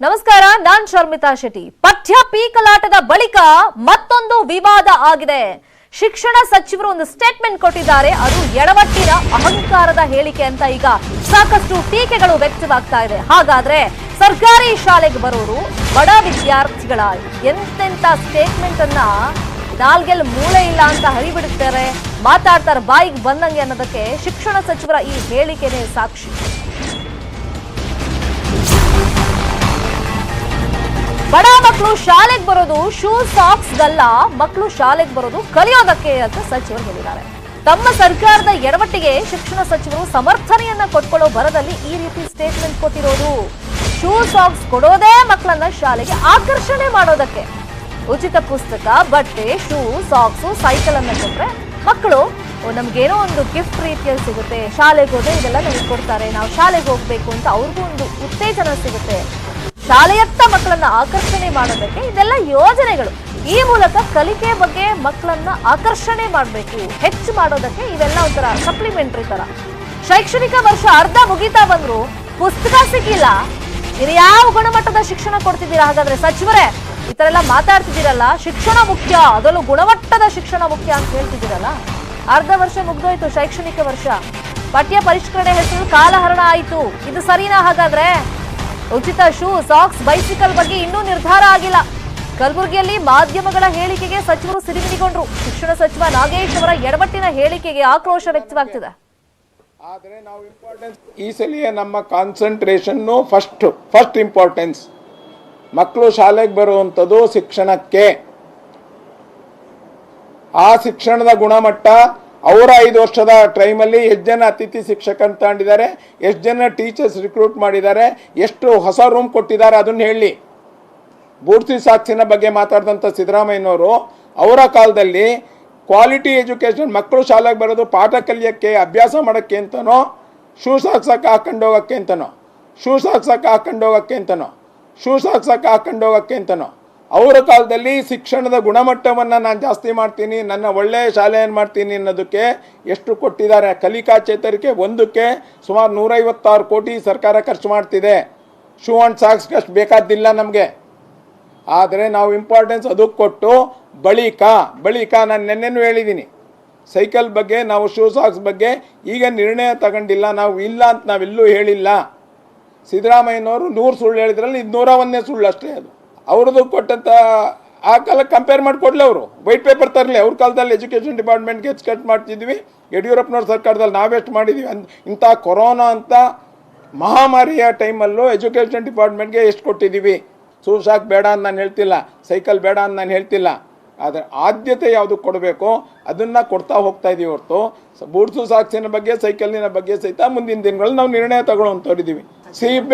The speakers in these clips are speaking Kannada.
ನಮಸ್ಕಾರ, ನಾನ್ ಶರ್ಮಿತಾ ಶೆಟ್ಟಿ. ಪಠ್ಯ ಪೀಕಲಾಟದ ಬಳಿಕ ಮತ್ತೊಂದು ವಿವಾದ ಆಗಿದೆ. ಶಿಕ್ಷಣ ಸಚಿವರು ಒಂದು ಸ್ಟೇಟ್ಮೆಂಟ್ ಕೊಟ್ಟಿದ್ದಾರೆ. ಅದು ಎಡವಟ್ಟಿನ ಅಹಂಕಾರದ ಹೇಳಿಕೆ ಅಂತ ಈಗ ಸಾಕಷ್ಟು ಟೀಕೆಗಳು ವ್ಯಕ್ತವಾಗ್ತಾ ಇದೆ. ಹಾಗಾದ್ರೆ ಸರ್ಕಾರಿ ಶಾಲೆಗೆ ಬರೋರು ಬಡ ವಿದ್ಯಾರ್ಥಿಗಳ ಎಂತೆಂತ ಸ್ಟೇಟ್ಮೆಂಟ್ ಅನ್ನ ನಾಲ್ಗೆಲ್ ಮೂಳೆ ಇಲ್ಲ ಅಂತ ಹರಿಬಿಡುತ್ತಾರೆ, ಮಾತಾಡ್ತಾರೆ ಬಾಯಿಗೆ ಬಂದಂಗೆ ಅನ್ನೋದಕ್ಕೆ ಶಿಕ್ಷಣ ಸಚಿವರ ಈ ಹೇಳಿಕೆನೇ ಸಾಕ್ಷಿ. ಬಡ ಮಕ್ಕಳು ಶಾಲೆಗೆ ಬರೋದು ಶೂ ಸಾಕ್ಸ್ಗಲ್ಲ, ಮಕ್ಕಳು ಶಾಲೆಗೆ ಬರೋದು ಕಲಿಯೋದಕ್ಕೆ ಅಂತ ಸಚಿವರು ಹೇಳಿದ್ದಾರೆ. ತಮ್ಮ ಸರ್ಕಾರದ ಎಡವಟ್ಟಿಗೆ ಶಿಕ್ಷಣ ಸಚಿವರು ಸಮರ್ಥನೆಯನ್ನ ಕೊಟ್ಕೊಳ್ಳೋ ಭರದಲ್ಲಿ ಈ ರೀತಿ ಸ್ಟೇಟ್ಮೆಂಟ್ ಕೊಟ್ಟಿರೋದು. ಶೂ ಸಾಕ್ಸ್ ಕೊಡೋದೇ ಮಕ್ಕಳನ್ನ ಶಾಲೆಗೆ ಆಕರ್ಷಣೆ ಮಾಡೋದಕ್ಕೆ. ಉಚಿತ ಪುಸ್ತಕ, ಬಟ್ಟೆ, ಶೂ, ಸಾಕ್ಸು, ಸೈಕಲ್ ಅನ್ನ ಕೊಟ್ರೆ ಮಕ್ಕಳು ನಮ್ಗೇನೋ ಒಂದು ಗಿಫ್ಟ್ ರೀತಿಯಲ್ಲಿ ಸಿಗುತ್ತೆ, ಶಾಲೆಗೆ ಹೋದ್ರೆ ಇದೆಲ್ಲ ನಮಗೆ ಕೊಡ್ತಾರೆ, ನಾವು ಶಾಲೆಗೆ ಹೋಗ್ಬೇಕು ಅಂತ ಅವ್ರಿಗೂ ಒಂದು ಉತ್ತೇಜನ ಸಿಗುತ್ತೆ. ಶಾಲೆಯತ್ತ ಮಕ್ಕಳನ್ನ ಆಕರ್ಷಣೆ ಮಾಡೋದಕ್ಕೆ ಇದೆಲ್ಲ ಯೋಜನೆಗಳು. ಈ ಮೂಲಕ ಕಲಿಕೆ ಬಗ್ಗೆ ಮಕ್ಕಳನ್ನ ಆಕರ್ಷಣೆ ಮಾಡಬೇಕು, ಹೆಚ್ಚು ಮಾಡೋದಕ್ಕೆ ಇವೆಲ್ಲ ಒಂಥರ ಸಪ್ಲಿಮೆಂಟರಿ ತರ. ಶೈಕ್ಷಣಿಕ ವರ್ಷ ಅರ್ಧ ಮುಗಿತಾ ಬಂದ್ರು ಪುಸ್ತಕ ಸಿಕ್ಕಿಲ್ಲ, ಇದು ಯಾವ ಗುಣಮಟ್ಟದ ಶಿಕ್ಷಣ ಕೊಡ್ತಿದ್ದೀರಾ? ಹಾಗಾದ್ರೆ ಸಚಿವರೇ ಈ ತರ ಎಲ್ಲ ಮಾತಾಡ್ತಿದ್ದೀರಲ್ಲ, ಶಿಕ್ಷಣ ಮುಖ್ಯ, ಅದರಲ್ಲೂ ಗುಣಮಟ್ಟದ ಶಿಕ್ಷಣ ಮುಖ್ಯ ಅಂತ ಹೇಳ್ತಿದ್ದೀರಲ್ಲ. ಅರ್ಧ ವರ್ಷ ಮುಗ್ದೋಯ್ತು ಶೈಕ್ಷಣಿಕ ವರ್ಷ, ಪಠ್ಯ ಪರಿಷ್ಕರಣೆ ಹೆಸರು ಕಾಲಹರಣ ಆಯ್ತು. ಇದು ಸರಿನಾ? ಹಾಗಾದ್ರೆ ಉಚಿತ ಶೂ, ಸಾಕ್ಸ್, ಬೈಸಿಕಲ್ ಬಗ್ಗೆ ಇನ್ನೂ ನಿರ್ಧಾರ ಆಗಿಲ್ಲ. ಕಲಬುರಗಿಯಲ್ಲಿ ಮಾಧ್ಯಮಗಳ ಹೇಳಿಕೆಗೆ ಸಚಿವರು ಸಿಡಿಮಿಡಿಗೊಂಡ್ರು. ಶಿಕ್ಷಣ ಸಚಿವ ನಾಗೇಶ್ ಅವರ ಎಡವಟ್ಟಿನ ಹೇಳಿಕೆಗೆ ಆಕ್ರೋಶ ವ್ಯಕ್ತವಾಗ್ತಿದೆ. ಆದರೆ ನಾವು ಇಂಪಾರ್ಟೆನ್ಸ್ ಈ ಸಲ ನಮ್ಮ ಕಾನ್ಸಂಟ್ರೇಷನ್ ಫಸ್ಟ್ ಇಂಪಾರ್ಟೆನ್ಸ್ ಮಕ್ಕಳು ಶಾಲೆಗೆ ಬರುವಂಥದ್ದು ಶಿಕ್ಷಣಕ್ಕೆ. ಆ ಶಿಕ್ಷಣದ ಗುಣಮಟ್ಟ ಅವರ 5 ವರ್ಷದ ಟೈಮಲ್ಲಿ ಎಷ್ಟು ಜನ ಅತಿಥಿ ಶಿಕ್ಷಕರನ್ನು ತಗೊಂಡಿದ್ದಾರೆ, ಎಷ್ಟು ಜನ ಟೀಚರ್ಸ್ ರಿಕ್ರೂಟ್ ಮಾಡಿದ್ದಾರೆ, ಎಷ್ಟು ಹೊಸ ರೂಮ್ ಕೊಟ್ಟಿದ್ದಾರೆ ಅದನ್ನು ಹೇಳಿ. ಬೂಡ್ಸಿ ಸಾಕ್ಸಿನ ಬಗ್ಗೆ ಮಾತಾಡಿದಂಥ ಸಿದ್ದರಾಮಯ್ಯನವರು ಅವರ ಕಾಲದಲ್ಲಿ ಕ್ವಾಲಿಟಿ ಎಜುಕೇಷನ್, ಮಕ್ಕಳು ಶಾಲೆಗೆ ಬರೋದು ಪಾಠ ಕಲಿಯೋಕ್ಕೆ, ಅಭ್ಯಾಸ ಮಾಡೋಕ್ಕೆ ಅಂತನೋ, ಶೂ ಸಾಕ್ಸಕ್ಕೆ ಹಾಕೊಂಡು ಹೋಗೋಕ್ಕೆ ಅಂತನೋ, ಶೂ ಸಾಕ್ಸಕ್ಕೆ ಹಾಕೊಂಡು ಹೋಗೋಕ್ಕೆ ಅಂತನೋ, ಶೂ ಸಾಕ್ಸಕ್ಕೆ ಹಾಕೊಂಡು ಹೋಗೋಕ್ಕೆ ಅಂತನೋ. ಅವರ ಕಾಲದಲ್ಲಿ ಶಿಕ್ಷಣದ ಗುಣಮಟ್ಟವನ್ನು ನಾನು ಜಾಸ್ತಿ ಮಾಡ್ತೀನಿ, ನನ್ನ ಒಳ್ಳೆಯ ಶಾಲೆಯನ್ನು ಮಾಡ್ತೀನಿ ಅನ್ನೋದಕ್ಕೆ ಎಷ್ಟು ಕೊಟ್ಟಿದ್ದಾರೆ. ಕಲಿಕಾ ಚೇತರಿಕೆ ಒಂದಕ್ಕೆ ಸುಮಾರು 156 ಕೋಟಿ ಸರ್ಕಾರ ಖರ್ಚು ಮಾಡ್ತಿದೆ. ಶೂ ಆ್ಯಂಡ್ ಸಾಕ್ಸ್ಗೆ ಅಷ್ಟು ಬೇಕಾದಿಲ್ಲ ನಮಗೆ. ಆದರೆ ನಾವು ಇಂಪಾರ್ಟೆನ್ಸ್ ಅದಕ್ಕೆ ಕೊಟ್ಟು ಬಳಿಕ ನಾನು ನೆನ್ನೆನೂ ಹೇಳಿದ್ದೀನಿ, ಸೈಕಲ್ ಬಗ್ಗೆ ನಾವು ಶೂ ಸಾಕ್ಸ್ ಬಗ್ಗೆ ಈಗ ನಿರ್ಣಯ ತಗೊಂಡಿಲ್ಲ. ನಾವು ಇಲ್ಲ ಅಂತ ನಾವೆಲ್ಲೂ ಹೇಳಿಲ್ಲ. ಸಿದ್ದರಾಮಯ್ಯನವರು 100 ಸುಳ್ಳು ಹೇಳಿದ್ರಲ್ಲಿ ಇದು 101ನೇ ಸುಳ್ಳು ಅಷ್ಟೇ. ಅದು ಅವ್ರದ್ದು ಕೊಟ್ಟಂಥ ಆ ಕಾಲಕ್ಕೆ ಕಂಪೇರ್ ಮಾಡಿ ಕೊಡಲಿ. ಅವರು ವೈಟ್ ಪೇಪರ್ ತರಲಿ. ಅವ್ರ ಕಾಲದಲ್ಲಿ ಎಜುಕೇಷನ್ ಡಿಪಾರ್ಟ್ಮೆಂಟ್ಗೆ ಎಷ್ಟು ಕಟ್ ಮಾಡ್ತಿದ್ವಿ, ಯಡಿಯೂರಪ್ಪನವ್ರ ಸರ್ಕಾರದಲ್ಲಿ ನಾವೆಷ್ಟು ಮಾಡಿದ್ದೀವಿ. ಇಂಥ ಕೊರೋನಾ ಅಂತ ಮಹಾಮಾರಿಯ ಟೈಮಲ್ಲೂ ಎಜುಕೇಷನ್ ಡಿಪಾರ್ಟ್ಮೆಂಟ್ಗೆ ಎಷ್ಟು ಕೊಟ್ಟಿದ್ದೀವಿ. ಶೂ ಸಾಕ್ ಬೇಡ ಅಂತ ನಾನು ಹೇಳ್ತಿಲ್ಲ, ಸೈಕಲ್ ಬೇಡ ಅಂತ ನಾನು ಹೇಳ್ತಿಲ್ಲ. ಆದರೆ ಆದ್ಯತೆ ಯಾವುದು ಕೊಡಬೇಕು ಅದನ್ನು ಕೊಡ್ತಾ ಹೋಗ್ತಾ ಇದ್ದೀವಿ ಹೊರತು ಬೂಟ್ಸು ಸಾಕ್ಸಿನ ಬಗ್ಗೆ, ಸೈಕಲಿನ ಬಗ್ಗೆ ಸಹಿತ ಮುಂದಿನ ದಿನಗಳಲ್ಲಿ ನಾವು ನಿರ್ಣಯ ತಗೊಳ್ಳೋಂಥವ್ರಿದ್ದೀವಿ. ಚೀಫ್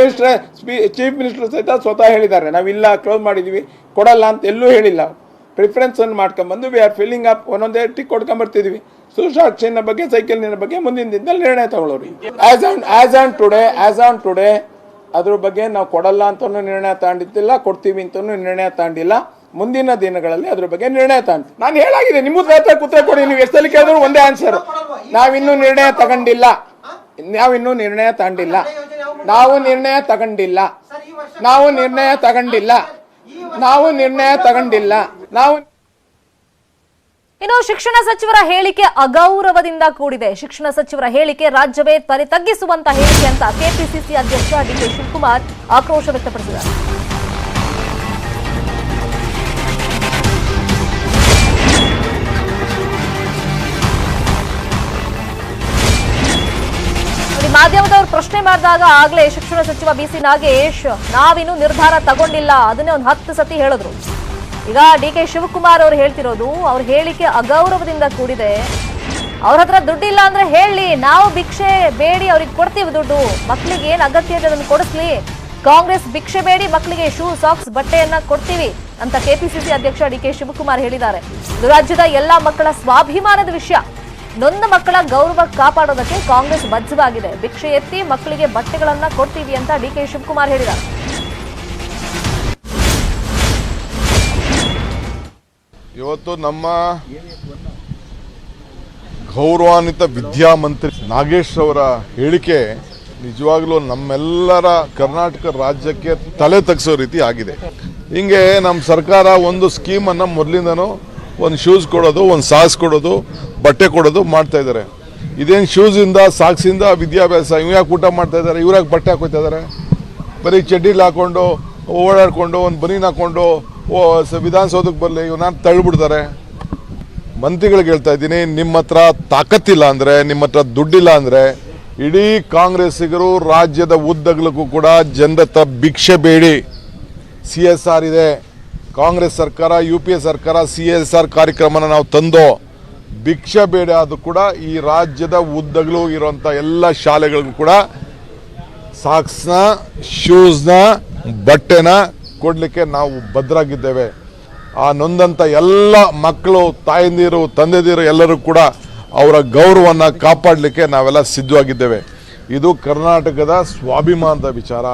ಮಿನಿಸ್ಟರ್ ಸಹಿತ ಸ್ವತಃ ಹೇಳಿದ್ದಾರೆ, ನಾವಿಲ್ಲ ಕ್ಲೋಸ್ ಮಾಡಿದ್ದೀವಿ, ಕೊಡಲ್ಲ ಅಂತ ಎಲ್ಲೂ ಹೇಳಿಲ್ಲ. ಪ್ರಿಫರೆನ್ಸನ್ನು ಮಾಡ್ಕೊಂಬಂದು ವಿ ಆರ್ ಫಿಲ್ಲಿಂಗ್ ಅಪ್, ಒಂದೊಂದೇ ಟಿಕ್ ಕೊಡ್ಕೊಂಬರ್ತಿದ್ದೀವಿ. ಶೂ ಸಾಕ್ಸಿನ ಬಗ್ಗೆ, ಸೈಕಲಿನ ಬಗ್ಗೆ ಮುಂದಿನ ದಿನದಲ್ಲಿ ನಿರ್ಣಯ ತಗೊಳ್ಳೋರಿ. ಆಸ್ ಆನ್ ಟುಡೇ ಅದ್ರ ಬಗ್ಗೆ ನಾವು ಕೊಡಲ್ಲ ಅಂತಲೂ ನಿರ್ಣಯ ತಗೊಂಡಿದ್ದಿಲ್ಲ, ಕೊಡ್ತೀವಿ ಅಂತಲೂ ನಿರ್ಣಯ ತಗೊಂಡಿಲ್ಲ. ಮುಂದಿನ ದಿನಗಳಲ್ಲಿ ಅದ್ರ ಬಗ್ಗೆ ನಿರ್ಣಯ ತಗೊಂಡು ನಾನು ಹೇಳಾಗಿದೆ. ನಿಮ್ಮ ಕೂತ್ರೆ ಕೊಡಿ, ನೀವು ಎಷ್ಟು ಸಲ ಕೇಳಿದ್ರು ಒಂದೇ ಆನ್ಸರ್, ನಾವಿನ್ನೂ ನಿರ್ಣಯ ತಗೊಂಡಿಲ್ಲ, ನಾವು ನಿರ್ಣಯ ತಗೊಂಡಿಲ್ಲ. ಇನ್ನು ಶಿಕ್ಷಣ ಸಚಿವರ ಹೇಳಿಕೆ ಅಗೌರವದಿಂದ ಕೂಡಿದೆ. ಶಿಕ್ಷಣ ಸಚಿವರ ಹೇಳಿಕೆ ರಾಜ್ಯವೇ ತಗ್ಗಿಸುವಂತ ಹೇಳಿಕೆ ಅಂತ ಕೆಪಿಸಿಸಿ ಅಧ್ಯಕ್ಷ ಡಿಕೆ ಶಿವಕುಮಾರ್ ಆಕ್ರೋಶ ವ್ಯಕ್ತಪಡಿಸಿದ್ದಾರೆ. ಮಾಧ್ಯಮದವರು ಪ್ರಶ್ನೆ ಮಾಡಿದಾಗ ಆಗ್ಲೇ ಶಿಕ್ಷಣ ಸಚಿವ ಬಿಸಿ ನಾಗೇಶ್ ನಾವಿನ್ನೂ ನಿರ್ಧಾರ ತಗೊಂಡಿಲ್ಲ ಅದನ್ನೇ ಒಂದು 10 ಸತಿ ಹೇಳಿದ್ರು. ಈಗ ಡಿಕೆ ಶಿವಕುಮಾರ್ ಅವರು ಹೇಳ್ತಿರೋದು ಅವ್ರ ಹೇಳಿಕೆ ಅಗೌರವದಿಂದ ಕೂಡಿದೆ. ಅವ್ರ ಹತ್ರ ದುಡ್ಡಿಲ್ಲ ಅಂದ್ರೆ ಹೇಳಿ, ನಾವು ಭಿಕ್ಷೆ ಬೇಡಿ ಅವ್ರಿಗೆ ಕೊಡ್ತೀವಿ ದುಡ್ಡು, ಮಕ್ಕಳಿಗೆ ಏನ್ ಅಗತ್ಯ ಇದೆ ಅದನ್ನು ಕೊಡಿಸ್ಲಿ. ಕಾಂಗ್ರೆಸ್ ಭಿಕ್ಷೆ ಬೇಡಿ ಮಕ್ಕಳಿಗೆ ಶೂ, ಸಾಕ್ಸ್, ಬಟ್ಟೆಯನ್ನ ಕೊಡ್ತೀವಿ ಅಂತ ಕೆಪಿಸಿಸಿ ಅಧ್ಯಕ್ಷ ಡಿಕೆ ಶಿವಕುಮಾರ್ ಹೇಳಿದ್ದಾರೆ. ಇದು ರಾಜ್ಯದ ಎಲ್ಲಾ ಮಕ್ಕಳ ಸ್ವಾಭಿಮಾನದ ವಿಷಯ. ನೊಂದ ಮಕ್ಕಳ ಗೌರವ ಕಾಪಾಡೋದಕ್ಕೆ ಕಾಂಗ್ರೆಸ್ ಬದ್ಧವಾಗಿದೆ. ಭಿಕ್ಷೆ ಎತ್ತಿ ಮಕ್ಕಳಿಗೆ ಬಟ್ಟೆಗಳನ್ನ ಕೊಡ್ತೀವಿ ಅಂತ ಡಿಕೆ ಶಿವಕುಮಾರ್ ಹೇಳಿದ್ದಾರೆ. ಇವತ್ತು ನಮ್ಮ ಗೌರವಾನ್ವಿತ ವಿದ್ಯಾಮಂತ್ರಿ ನಾಗೇಶ್ ಅವರ ಹೇಳಿಕೆ ನಿಜವಾಗ್ಲೂ ನಮ್ಮೆಲ್ಲರ ಕರ್ನಾಟಕ ರಾಜ್ಯಕ್ಕೆ ತಲೆ ತಗ್ಸೋ ರೀತಿ ಆಗಿದೆ. ಹಿಂಗೆ ನಮ್ಮ ಸರ್ಕಾರ ಒಂದು ಸ್ಕೀಮನ್ನು ಮೊದಲಿಂದನೂ ಒಂದು ಶೂಸ್ ಕೊಡೋದು, ಒಂದು ಸಾಕ್ಸ್ ಕೊಡೋದು, ಬಟ್ಟೆ ಕೊಡೋದು ಮಾಡ್ತಾ ಇದ್ದಾರೆ. ಇದೇನು ಶೂಸಿಂದ ಸಾಕ್ಸಿಂದ ವಿದ್ಯಾಭ್ಯಾಸ, ಇವ್ಯಾಕೆ ಊಟ ಮಾಡ್ತಾ ಇದ್ದಾರೆ, ಇವ್ರಾಕೆ ಬಟ್ಟೆ ಹಾಕೋತಾ ಇದ್ದಾರೆ? ಬರೀ ಚಡ್ಡಿಲಿ ಹಾಕೊಂಡು ಓಡಾಡ್ಕೊಂಡು ಒಂದು ಬನೀನ್ ಹಾಕೊಂಡು ವಿಧಾನಸೌಧಕ್ಕೆ ಬರಲಿ ಇವನ್ನ ತಳ್ಳಿಬಿಡ್ತಾರೆ. ಮಂತ್ರಿಗಳಿಗೆ ಹೇಳ್ತಾ ಇದ್ದೀನಿ, ನಿಮ್ಮ ಹತ್ರ ತಾಕತ್ತಿಲ್ಲ ಅಂದರೆ, ನಿಮ್ಮ ಹತ್ರ ದುಡ್ಡಿಲ್ಲ ಅಂದರೆ ಇಡೀ ಕಾಂಗ್ರೆಸ್ಸಿಗರು ರಾಜ್ಯದ ಉದ್ದಗಲಕ್ಕೂ ಕೂಡ ಜನರ ಹತ್ರ ಭಿಕ್ಷೆ ಬೇಡಿ. CSR ಇದೆ, ಕಾಂಗ್ರೆಸ್ ಸರ್ಕಾರ UPA ಸರ್ಕಾರ CSR ಕಾರ್ಯಕ್ರಮನ ನಾವು ತಂದೋ. ಭಿಕ್ಷೆ ಬೇಡ ಅದು ಕೂಡ ಈ ರಾಜ್ಯದ ಉದ್ದಗಲೂ ಇರುವಂಥ ಎಲ್ಲ ಶಾಲೆಗಳಿಗೂ ಕೂಡ ಸಾಕ್ಸ್ನ, ಶೂಸ್ನ, ಬಟ್ಟೆನ ಕೊಡಲಿಕ್ಕೆ ನಾವು ಭದ್ರಾಗಿದ್ದೇವೆ. ಆ ನೊಂದಂಥ ಎಲ್ಲ ಮಕ್ಕಳು, ತಾಯಂದಿರು, ತಂದೆದಿರು ಎಲ್ಲರೂ ಕೂಡ ಅವರ ಗೌರವವನ್ನು ಕಾಪಾಡಲಿಕ್ಕೆ ನಾವೆಲ್ಲ ಸಿದ್ಧವಾಗಿದ್ದೇವೆ. ಇದು ಕರ್ನಾಟಕದ ಸ್ವಾಭಿಮಾನದ ವಿಚಾರ.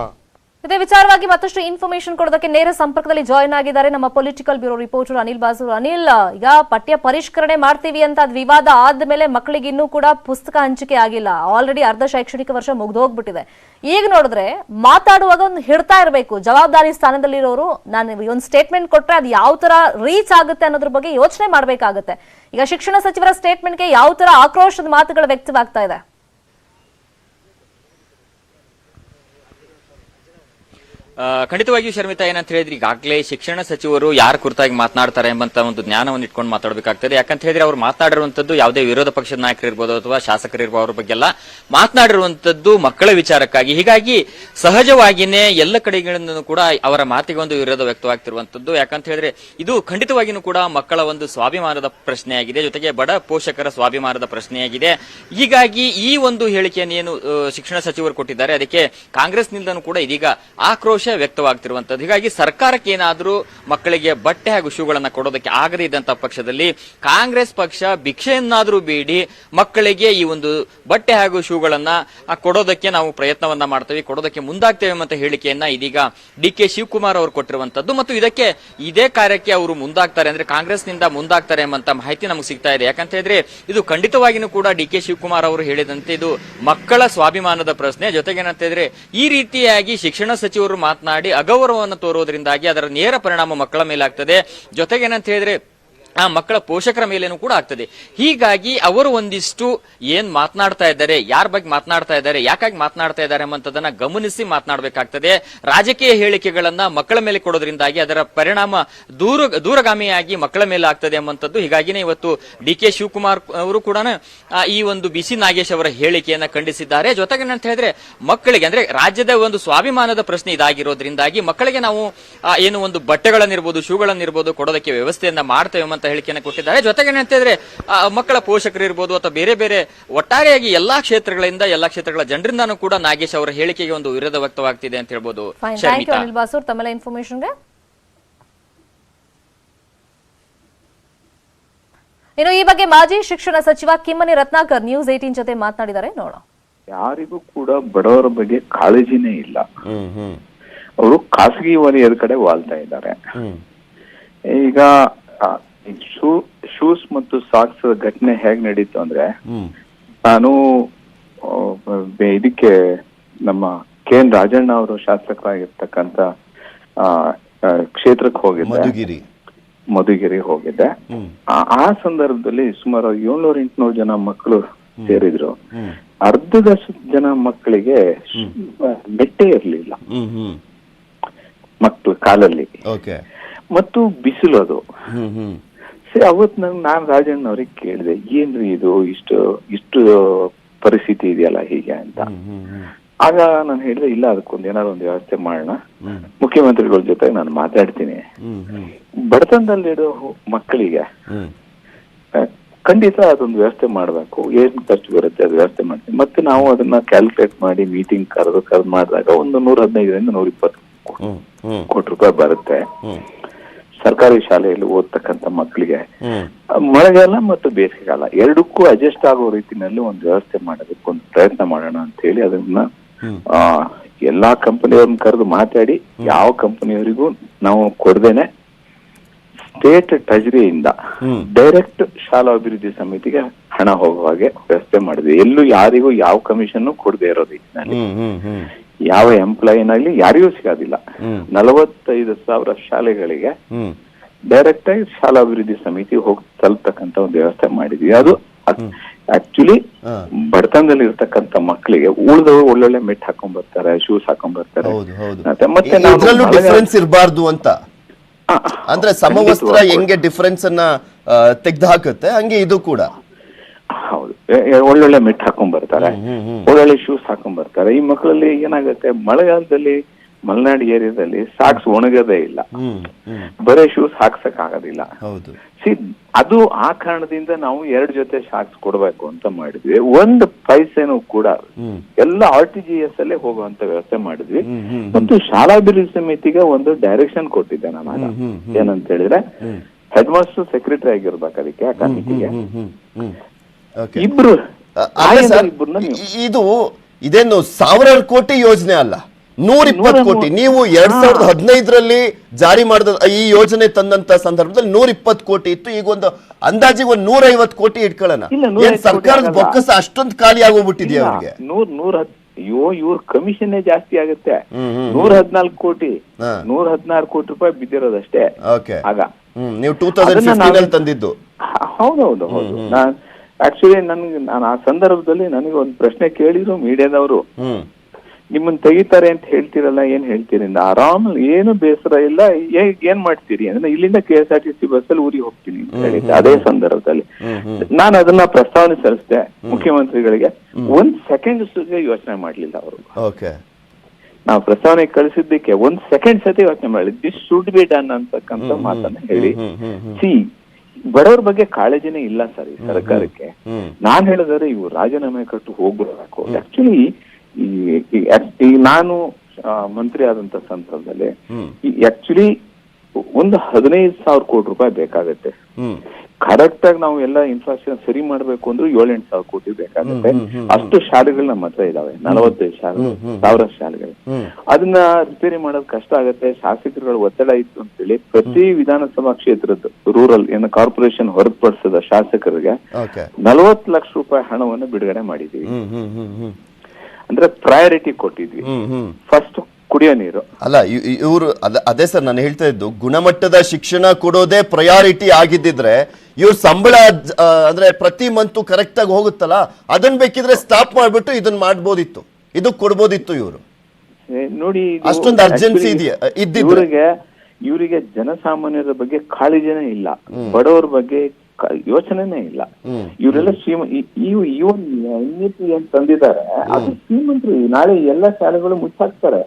ಇದೇ ವಿಚಾರವಾಗಿ ಮತ್ತಷ್ಟು ಇನ್ಫಾರ್ಮೇಶನ್ ಕೊಡೋದಕ್ಕೆ ನೇರ ಸಂಪರ್ಕದಲ್ಲಿ ಜಾಯಿನ್ ಆಗಿದ್ದಾರೆ ನಮ್ಮ political bureau reporter Anil Basur. Anil, ಈಗ ಪಠ್ಯ ಪರಿಷ್ಕರಣೆ ಮಾಡ್ತೀವಿ ಅಂತ ಅದು ವಿವಾದ ಆದ್ಮೇಲೆ ಮಕ್ಕಳಿಗೆ ಇನ್ನೂ ಕೂಡ ಪುಸ್ತಕ ಹಂಚಿಕೆ ಆಗಿಲ್ಲ. ಆಲ್ರೆಡಿ ಅರ್ಧ ಶೈಕ್ಷಣಿಕ ವರ್ಷ ಮುಗ್ದೋಗ್ಬಿಟ್ಟಿದೆ. ಈಗ ನೋಡಿದ್ರೆ ಮಾತಾಡುವಾಗ ಒಂದು ಹಿಡ್ತಾ ಇರಬೇಕು. ಜವಾಬ್ದಾರಿ ಸ್ಥಾನದಲ್ಲಿರೋರು ನಾನು ಒಂದು ಸ್ಟೇಟ್ಮೆಂಟ್ ಕೊಟ್ರೆ ಅದು ಯಾವ ತರ ರೀಚ್ ಆಗುತ್ತೆ ಅನ್ನೋದ್ರ ಬಗ್ಗೆ ಯೋಚನೆ ಮಾಡಬೇಕಾಗುತ್ತೆ. ಈಗ ಶಿಕ್ಷಣ ಸಚಿವರ ಸ್ಟೇಟ್ಮೆಂಟ್ಗೆ ಯಾವ ತರ ಆಕ್ರೋಶದ ಮಾತುಗಳು ವ್ಯಕ್ತವಾಗ್ತಾ ಇದೆ? ಖಂಡಿತವಾಗಿಯೂ ಶರ್ಮಿತಾ, ಏನಂತ ಹೇಳಿದ್ರೆ ಈಗಾಗಲೇ ಶಿಕ್ಷಣ ಸಚಿವರು ಯಾರ ಕುರಿತಾಗಿ ಮಾತನಾಡ್ತಾರೆ ಎಂಬಂತ ಒಂದು ಜ್ಞಾನವನ್ನು ಇಟ್ಕೊಂಡು ಮಾತಾಡಬೇಕಾಗ್ತದೆ. ಯಾಕಂತ ಹೇಳಿದ್ರೆ ಅವರು ಮಾತನಾಡಿರುವಂತದ್ದು ಯಾವುದೇ ವಿರೋಧ ಪಕ್ಷದ ನಾಯಕರು ಇರ್ಬೋದು ಅಥವಾ ಶಾಸಕರು ಇರ್ಬೋದು, ಅವ್ರ ಬಗ್ಗೆ ಎಲ್ಲ ಮಾತನಾಡಿರುವಂತದ್ದು ಮಕ್ಕಳ ವಿಚಾರಕ್ಕಾಗಿ. ಹೀಗಾಗಿ ಸಹಜವಾಗಿಯೇ ಎಲ್ಲ ಕಡೆಗಳಿಂದ ಕೂಡ ಅವರ ಮಾತಿಗೆ ಒಂದು ವಿರೋಧ ವ್ಯಕ್ತವಾಗ್ತಿರುವಂತದ್ದು. ಯಾಕಂತ ಹೇಳಿದ್ರೆ ಇದು ಖಂಡಿತವಾಗಿಯೂ ಕೂಡ ಮಕ್ಕಳ ಒಂದು ಸ್ವಾಭಿಮಾನದ ಪ್ರಶ್ನೆಯಾಗಿದೆ, ಜೊತೆಗೆ ಬಡ ಪೋಷಕರ ಸ್ವಾಭಿಮಾನದ ಪ್ರಶ್ನೆಯಾಗಿದೆ. ಹೀಗಾಗಿ ಈ ಒಂದು ಹೇಳಿಕೆಯನ್ನು ಏನು ಶಿಕ್ಷಣ ಸಚಿವರು ಕೊಟ್ಟಿದ್ದಾರೆ ಅದಕ್ಕೆ ಕಾಂಗ್ರೆಸ್ನಿಂದನೂ ಕೂಡ ಇದೀಗ ಆಕ್ರೋಶ ವ್ಯಕ್ತವಾಗ್ತಿರುವಂತದ್ದು. ಹೀಗಾಗಿ ಸರ್ಕಾರಕ್ಕೆ ಏನಾದರೂ ಮಕ್ಕಳಿಗೆ ಬಟ್ಟೆ ಹಾಗೂ ಶೂಗಳನ್ನ ಕೊಡೋದಕ್ಕೆ ಆಗದೇ ಇದ್ದಂತ ಪಕ್ಷದಲ್ಲಿ ಕಾಂಗ್ರೆಸ್ ಪಕ್ಷ ಭಿಕ್ಷೆಯನ್ನಾದರೂ ಬೇಡಿ ಮಕ್ಕಳಿಗೆ ಈ ಒಂದು ಬಟ್ಟೆ ಹಾಗೂ ಶೂಗಳನ್ನ ಕೊಡೋದಕ್ಕೆ ನಾವು ಪ್ರಯತ್ನವನ್ನ ಮಾಡ್ತೇವೆ, ಕೊಡೋದಕ್ಕೆ ಮುಂದಾಗ್ತೇವೆ ಎಂಬ ಹೇಳಿಕೆಯನ್ನ ಇದೀಗ DK ಶಿವಕುಮಾರ್ ಅವರು ಕೊಟ್ಟಿರುವಂತದ್ದು. ಮತ್ತು ಇದೇ ಕಾರ್ಯಕ್ಕೆ ಅವರು ಮುಂದಾಗ್ತಾರೆ ಅಂದ್ರೆ ಕಾಂಗ್ರೆಸ್ನಿಂದ ಮುಂದಾಗ್ತಾರೆ ಎಂಬಂತ ಮಾಹಿತಿ ನಮಗೆ ಸಿಗ್ತಾ ಇದೆ. ಯಾಕಂತ ಹೇಳಿದ್ರೆ ಇದು ಖಂಡಿತವಾಗಿಯೂ ಕೂಡ DK ಶಿವಕುಮಾರ್ ಅವರು ಹೇಳಿದಂತೆ ಇದು ಮಕ್ಕಳ ಸ್ವಾಭಿಮಾನದ ಪ್ರಶ್ನೆ. ಜೊತೆಗೆ ಏನಂತ ಹೇಳಿದ್ರೆ ಈ ರೀತಿಯಾಗಿ ಶಿಕ್ಷಣ ಸಚಿವರು ಮಾತನಾಡಿ ಅಗೌರವವನ್ನು ತೋರುವುದರಿಂದಾಗಿ ಅದರ ನೇರ ಪರಿಣಾಮ ಮಕ್ಕಳ ಮೇಲೆ ಆಗ್ತದೆ. ಜೊತೆಗೆ ಏನಂತ ಹೇಳಿದ್ರೆ ಆ ಮಕ್ಕಳ ಪೋಷಕರ ಮೇಲೇನೂ ಕೂಡ ಆಗ್ತದೆ. ಹೀಗಾಗಿ ಅವರು ಒಂದಿಷ್ಟು ಏನ್ ಮಾತನಾಡ್ತಾ ಇದ್ದಾರೆ, ಯಾರ ಬಗ್ಗೆ ಮಾತನಾಡ್ತಾ ಇದ್ದಾರೆ, ಯಾಕಾಗಿ ಮಾತನಾಡ್ತಾ ಇದ್ದಾರೆ ಎಂಬಂತದನ್ನ ಗಮನಿಸಿ ಮಾತನಾಡಬೇಕಾಗ್ತದೆ. ರಾಜಕೀಯ ಹೇಳಿಕೆಗಳನ್ನ ಮಕ್ಕಳ ಮೇಲೆ ಕೊಡೋದ್ರಿಂದಾಗಿ ಅದರ ಪರಿಣಾಮ ದೂರಗಾಮಿಯಾಗಿ ಮಕ್ಕಳ ಮೇಲೆ ಆಗ್ತದೆ ಎಂಬಂತದ್ದು. ಹೀಗಾಗಿನೇ ಇವತ್ತು DK ಶಿವಕುಮಾರ್ ಅವರು ಕೂಡ ಈ ಒಂದು BC ನಾಗೇಶ್ ಅವರ ಹೇಳಿಕೆಯನ್ನ ಖಂಡಿಸಿದ್ದಾರೆ. ಜೊತೆಗೆ ಅಂತ ಹೇಳಿದ್ರೆ ಮಕ್ಕಳಿಗೆ ಅಂದ್ರೆ ರಾಜ್ಯದ ಒಂದು ಸ್ವಾಭಿಮಾನದ ಪ್ರಶ್ನೆ ಇದಾಗಿರೋದ್ರಿಂದಾಗಿ ಮಕ್ಕಳಿಗೆ ನಾವು ಏನು ಒಂದು ಬಟ್ಟೆಗಳನ್ನಿರ್ಬೋದು, ಶೂಗಳನ್ನಿರ್ಬೋದು ಕೊಡೋದಕ್ಕೆ ವ್ಯವಸ್ಥೆಯನ್ನ ಮಾಡ್ತೇವೆ ಎಂಬ ಹೇಳಿಕೆಯನ್ನು ಕೊಟ್ಟಿದ್ದಾರೆ. ಜೊತೆಗೆ ಏನಂತ ಹೇಳಿದ್ರೆ ಮಕ್ಕಳ ಪೋಷಕರು ಇರ್ಬೋದು ಅಥವಾ ಬೇರೆ ಬೇರೆ ಒಟ್ಟಾರೆಯಾಗಿ ಎಲ್ಲಾ ಕ್ಷೇತ್ರಗಳ ಜನರಿಂದಾನೂ ಕೂಡ ನಾಗೇಶ್ ಅವರ ಹೇಳಿಕೆಗೆ ಒಂದು ವಿರೋಧ ವ್ಯಕ್ತವಾಗ್ತಿದೆ ಅಂತ ಹೇಳ್ಬೋದು. ಅನಿಲ್ ಬಾಸೂರ್, ತಮ್ಮೆಲ್ಲ ಇನ್ಫಾರ್ಮೇಶನ್ಗೆ. ಇನ್ನು ಈ ಬಗ್ಗೆ ಮಾಜಿ ಶಿಕ್ಷಣ ಸಚಿವ ಕಿಮ್ಮನೆ ರತ್ನಾಕರ್ ನ್ಯೂಸ್ 18 ಜೊತೆ ಮಾತನಾಡಿದ್ದಾರೆ, ನೋಡೋಣ. ಯಾರಿಗೂ ಕೂಡ ಬಡವರ ಬಗ್ಗೆ ಕಾಳಜಿನೇ ಇಲ್ಲ. ಅವರು ಖಾಸಗಿ ವಲಯದ ಕಡೆ ವಾಲ್ತಾ ಇದ್ದಾರೆ. ಈಗ ಶೂಸ್ ಮತ್ತು ಸಾಕ್ಸ್ ಘಟನೆ ಹೇಗ್ ನಡೀತು ಅಂದ್ರೆ, ನಾನು ಇದಕ್ಕೆ ನಮ್ಮ KN ರಾಜಣ್ಣ ಅವರು ಶಾಸಕರಾಗಿರ್ತಕ್ಕಂತ ಕ್ಷೇತ್ರಕ್ಕೆ ಹೋಗಿದ್ದೆ, ಮಧುಗಿರಿ ಹೋಗಿದ್ದೆ. ಆ ಸಂದರ್ಭದಲ್ಲಿ ಸುಮಾರು 700-800 ಜನ ಮಕ್ಕಳು ಸೇರಿದ್ರು. ಅರ್ಧದಷ್ಟು ಜನ ಮಕ್ಕಳಿಗೆ ಬೆಟ್ಟೆ ಇರ್ಲಿಲ್ಲ ಮಕ್ಕಳು ಕಾಲಲ್ಲಿ, ಮತ್ತು ಬಿಸಿಲು ಅದು. ಸರಿ, ಅವತ್ ನಾನ್ ರಾಜಣ್ಣ ಅವ್ರಿಗೆ ಕೇಳಿದೆ, ಏನ್ರಿ ಇದು ಇಷ್ಟು ಪರಿಸ್ಥಿತಿ ಇದೆಯಲ್ಲ ಹೀಗೆ ಅಂತ. ಆಗ ನಾನು ಹೇಳಿದೆ, ಇಲ್ಲ ಅದಕ್ಕೊಂದು ಏನಾದ್ರು ಒಂದು ವ್ಯವಸ್ಥೆ ಮಾಡೋಣ, ಮುಖ್ಯಮಂತ್ರಿಗಳ ಜೊತೆ ನಾನು ಮಾತಾಡ್ತೀನಿ. ಬಡತನದಲ್ಲಿರೋ ಮಕ್ಕಳಿಗೆ ಖಂಡಿತ ಅದೊಂದು ವ್ಯವಸ್ಥೆ ಮಾಡ್ಬೇಕು, ಏನ್ ಖರ್ಚು ಬರುತ್ತೆ ಅದು ವ್ಯವಸ್ಥೆ ಮಾಡ್ತೀನಿ. ಮತ್ತೆ ನಾವು ಅದನ್ನ ಕ್ಯಾಲ್ಕುಲೇಟ್ ಮಾಡಿ ಮೀಟಿಂಗ್ ಕರೆದು ಮಾಡಿದಾಗ ಒಂದು 115-120 ಕೋಟಿ ರೂಪಾಯಿ ಬರುತ್ತೆ ಸರ್ಕಾರಿ ಶಾಲೆಯಲ್ಲಿ ಓದ್ತಕ್ಕಂತ ಮಕ್ಕಳಿಗೆ. ಮಳೆಗಾಲ ಮತ್ತು ಬೇಸಿಗೆಗಾಲ ಎರಡಕ್ಕೂ ಅಡ್ಜಸ್ಟ್ ಆಗೋ ರೀತಿನಲ್ಲಿ ಒಂದು ವ್ಯವಸ್ಥೆ ಮಾಡೋದಕ್ಕೆ ಒಂದು ಪ್ರಯತ್ನ ಮಾಡೋಣ ಅಂತ ಹೇಳಿ ಅದನ್ನ ಎಲ್ಲಾ ಕಂಪನಿಯವ್ರನ್ನ ಕರೆದು ಮಾತಾಡಿ, ಯಾವ ಕಂಪನಿಯವರಿಗೂ ನಾವು ಕೊಡದೇನೆ ಸ್ಟೇಟ್ ಟ್ರೆಜರಿಯಿಂದ ಡೈರೆಕ್ಟ್ ಶಾಲಾ ಅಭಿವೃದ್ಧಿ ಸಮಿತಿಗೆ ಹಣ ಹೋಗುವ ಹಾಗೆ ವ್ಯವಸ್ಥೆ ಮಾಡಿದ್ವಿ. ಎಲ್ಲೂ ಯಾರಿಗೂ ಯಾವ ಕಮಿಷನ್ ಕೊಡದೆ ಇರೋದು ನಾನು ಯಾವ ಎಂಪ್ಲಾಯಿನಲ್ಲಿ ಯಾರಿಗೂ ಸಿಗೋದಿಲ್ಲ. 45,000 ಶಾಲೆಗಳಿಗೆ ಡೈರೆಕ್ಟ್ ಆಗಿ ಶಾಲಾ ಅಭಿವೃದ್ಧಿ ಸಮಿತಿ ಹೋಗಿ ತಲುಪತಕ್ಕಂತ ಒಂದು ವ್ಯವಸ್ಥೆ ಮಾಡಿದ್ವಿ. ಅದು ಆಕ್ಚುಲಿ ಬಡತನದಲ್ಲಿ ಇರ್ತಕ್ಕಂಥ ಮಕ್ಕಳಿಗೆ ಉಳಿದವರು ಒಳ್ಳೊಳ್ಳೆ ಮೆಟ್ ಹಾಕೊಂಡ್ ಬರ್ತಾರೆ, ಶೂಸ್ ಹಾಕೊಂಡ್ ಬರ್ತಾರೆ. ಮತ್ತೆ ಡಿಫರೆನ್ಸ್ ಇರಬಾರ್ದು ಅಂತ, ಅಂದ್ರೆ ಸಮವಸ್ತ್ರ ಹೆಂಗೆ ಡಿಫರೆನ್ಸ್ ಅನ್ನ ತೆಗ್ದು ಹಾಕುತ್ತೆ ಹಂಗೆ ಇದು ಕೂಡ. ಹೌದು, ಒಳ್ಳೊಳ್ಳೆ ಮೆಟ್ ಹಾಕೊಂಡ್ ಬರ್ತಾರೆ, ಒಳ್ಳೊಳ್ಳೆ ಶೂಸ್ ಹಾಕೊಂಡ್ ಬರ್ತಾರೆ. ಈ ಮಕ್ಕಳಲ್ಲಿ ಏನಾಗುತ್ತೆ, ಮಳೆಗಾಲದಲ್ಲಿ ಮಲೆನಾಡು ಏರಿಯಾದಲ್ಲಿ ಸಾಕ್ಸ್ ಒಣಗದೇ ಇಲ್ಲ, ಬರೇ ಶೂಸ್ ಹಾಕ್ಸಕ್ ಆಗೋದಿಲ್ಲ. ಅದು ಆ ಕಾರಣದಿಂದ ನಾವು 2 ಜೊತೆ ಶಾಕ್ಸ್ ಕೊಡ್ಬೇಕು ಅಂತ ಮಾಡಿದ್ವಿ. ಒಂದು ಪೈಸೆನೂ ಕೂಡ ಎಲ್ಲ RTGS ಅಲ್ಲೇ ಹೋಗುವಂತ ವ್ಯವಸ್ಥೆ ಮಾಡಿದ್ವಿ. ಮತ್ತು ಶಾಲಾಭಿವೃದ್ಧಿ ಸಮಿತಿಗೆ ಒಂದು ಡೈರೆಕ್ಷನ್ ಕೊಟ್ಟಿದ್ದೆ ನಾನು. ಏನಂತ ಹೇಳಿದ್ರೆ ಹೆಡ್ ಮಾಸ್ಟರ್ ಸೆಕ್ರೆಟರಿ ಆಗಿರ್ಬೇಕು ಅದಕ್ಕೆ, ಆ ಕಮಿಟಿಗೆ ಇಬ್ರು. ಇದು ಇದೇನು 1000 ಕೋಟಿ ಯೋಜನೆ ಅಲ್ಲ, 120 ಕೋಟಿ. ನೀವು 2015ರಲ್ಲಿ ಜಾರಿ ಮಾಡಿದ ಈ ಯೋಜನೆ ತಂದಂತ ಸಂದರ್ಭದಲ್ಲಿ 120 ಕೋಟಿ ಇತ್ತು. ಈಗ ಒಂದು ಅಂದಾಜಿಗೆ 150 ಕೋಟಿ ಇಟ್ಕೊಳ್ಳೋಣ. ಏನ್ ಸರ್ಕಾರದ ಬೊಕ್ಕಸ ಅಷ್ಟೊಂದು ಖಾಲಿ ಆಗೋಗ್ಬಿಟ್ಟಿದ್ಯಾ ಅವ್ರಿಗೆ? ಇವ್ರ ಕಮಿಷನ್ ಜಾಸ್ತಿ ಆಗುತ್ತೆ. 114 ಕೋಟಿ 116 ಕೋಟಿ ರೂಪಾಯಿ ಬಿದ್ದಿರೋದಷ್ಟೇ. ಆಗ ನೀವು 2015 ತಂದಿದ್ದು. ಹೌದೌದು ಹೌದು. ಆಕ್ಚುಲಿ ನಾನು ಆ ಸಂದರ್ಭದಲ್ಲಿ ನನಗೆ ಒಂದು ಪ್ರಶ್ನೆ ಕೇಳಿದ್ರು ಮೀಡಿಯಾದವರು, ನಿಮ್ಮನ್ನ ತೆಗಿತಾರೆ ಅಂತ ಹೇಳ್ತಿರಲ್ಲ, ಏನ್ ಹೇಳ್ತೀರಿ? ಆರಾಮ್, ಏನು ಬೇಸರ ಇಲ್ಲ, ಏನ್ ಮಾಡ್ತೀರಿ ಅಂದ್ರೆ ಇಲ್ಲಿಂದ KSRTC ಬಸ್ಸಲ್ಲಿ ಊರಿಗೆ ಹೋಗ್ತೀನಿ ಅಂತ ಹೇಳಿದ್ದೆ. ಅದೇ ಸಂದರ್ಭದಲ್ಲಿ ನಾನು ಅದನ್ನ ಪ್ರಸ್ತಾವನೆ ಸಲ್ಲಿಸಿದೆ ಮುಖ್ಯಮಂತ್ರಿಗಳಿಗೆ. 1 ಸೆಕೆಂಡ್ ಯೋಚನೆ ಮಾಡ್ಲಿಲ್ಲ ಅವರು. ನಾವು ಪ್ರಸ್ತಾವನೆ ಕಳಿಸಿದ್ದಕ್ಕೆ 1 ಸೆಕೆಂಡ್ ಸತಿ ಯೋಚನೆ ಮಾಡಲಿ. ದಿಸ್ ಶುಡ್ ಬಿ ಡನ್ ಅಂತಕ್ಕಂಥ ಮಾತನ್ನ ಹೇಳಿ. ಬಡವ್ರ ಬಗ್ಗೆ ಕಾಳಜಿನೇ ಇಲ್ಲ ಸರ್ ಈ ಸರ್ಕಾರಕ್ಕೆ. ನಾನ್ ಹೇಳಿದ್ರೆ ಇವು ರಾಜೀನಾಮೆ ಕೊಟ್ಟು ಹೋಗ್ಬಿಡ್ಬೇಕು. ಆಕ್ಚುಲಿ ಈ ನಾನು ಮಂತ್ರಿ ಆದಂತ ಸಂದರ್ಭದಲ್ಲಿ ಆಕ್ಚುಲಿ ಒಂದು 15,000 ಕೋಟಿ ರೂಪಾಯಿ ಬೇಕಾಗತ್ತೆ. ಕರೆಕ್ಟ್ ಆಗಿ ನಾವು ಎಲ್ಲ ಇನ್ಫ್ರಾಸ್ಟ್ರಕ್ಚರ್ ಸರಿ ಮಾಡ್ಬೇಕು ಅಂದ್ರೆ 7-8 ಸಾವಿರ ಕೋಟಿ ಬೇಕಾಗುತ್ತೆ. ಅಷ್ಟು ಶಾಲೆಗಳು ನಮ್ಮ ಹತ್ರ ಇದಾವೆ, 45,000 ಶಾಲೆಗಳು. ಅದನ್ನ ರಿಪೇರಿ ಮಾಡೋದು ಕಷ್ಟ ಆಗುತ್ತೆ. ಶಾಸಕರುಗಳ ಒತ್ತಡ ಇತ್ತು ಅಂತೇಳಿ ಪ್ರತಿ ವಿಧಾನಸಭಾ ಕ್ಷೇತ್ರದ ರೂರಲ್ ಏನು ಕಾರ್ಪೊರೇಷನ್ ಹೊರತುಪಡಿಸಿದ ಶಾಸಕರಿಗೆ 40 ಲಕ್ಷ ರೂಪಾಯಿ ಹಣವನ್ನು ಬಿಡುಗಡೆ ಮಾಡಿದೀವಿ. ಅಂದ್ರೆ ಪ್ರಯಾರಿಟಿ ಕೊಟ್ಟಿದ್ವಿ. ಫಸ್ಟ್ ಕುಡಿಯೋ ನೀರು ಅಲ್ಲ, ಇವರು ಅದೇ ಸರ್ ನಾನು ಹೇಳ್ತಾ ಇದ್ದು, ಗುಣಮಟ್ಟದ ಶಿಕ್ಷಣ ಕೊಡೋದೇ ಪ್ರಯಾರಿಟಿ ಆಗಿದ್ದಿದ್ರೆ ಇವ್ರ ಸಂಬಳ ಅಂದ್ರೆ ಪ್ರತಿ ಮಂತು ಕರೆಕ್ಟ್ ಆಗಿ ಹೋಗುತ್ತಲ್ಲ, ಅದನ್ನ ಬೇಕಿದ್ರೆ ಸ್ಟಾಪ್ ಮಾಡ್ಬಿಟ್ಟು ಇದನ್ನ ಮಾಡ್ಬೋದಿತ್ತು, ಇದು ಕೊಡ್ಬೋದಿತ್ತು. ಇವರು ನೋಡಿ ಅಷ್ಟೊಂದು ಅರ್ಜೆನ್ಸಿ ಇದೆಯಾ ಇವರಿಗೆ ಜನಸಾಮಾನ್ಯರ ಬಗ್ಗೆ ಕಾಳಜಿನೇ ಇಲ್ಲ, ಬಡವರ ಬಗ್ಗೆ ಯೋಚನೆನೇ ಇಲ್ಲ. ಇವರೆಲ್ಲ ಏನ್ ತಂದಿದ್ದಾರೆ ಅದು ಶ್ರೀಮಂತರು. ನಾಳೆ ಎಲ್ಲ ಶಾಲೆಗಳು ಮುಚ್ಚಾಕ್ತಾರೆ.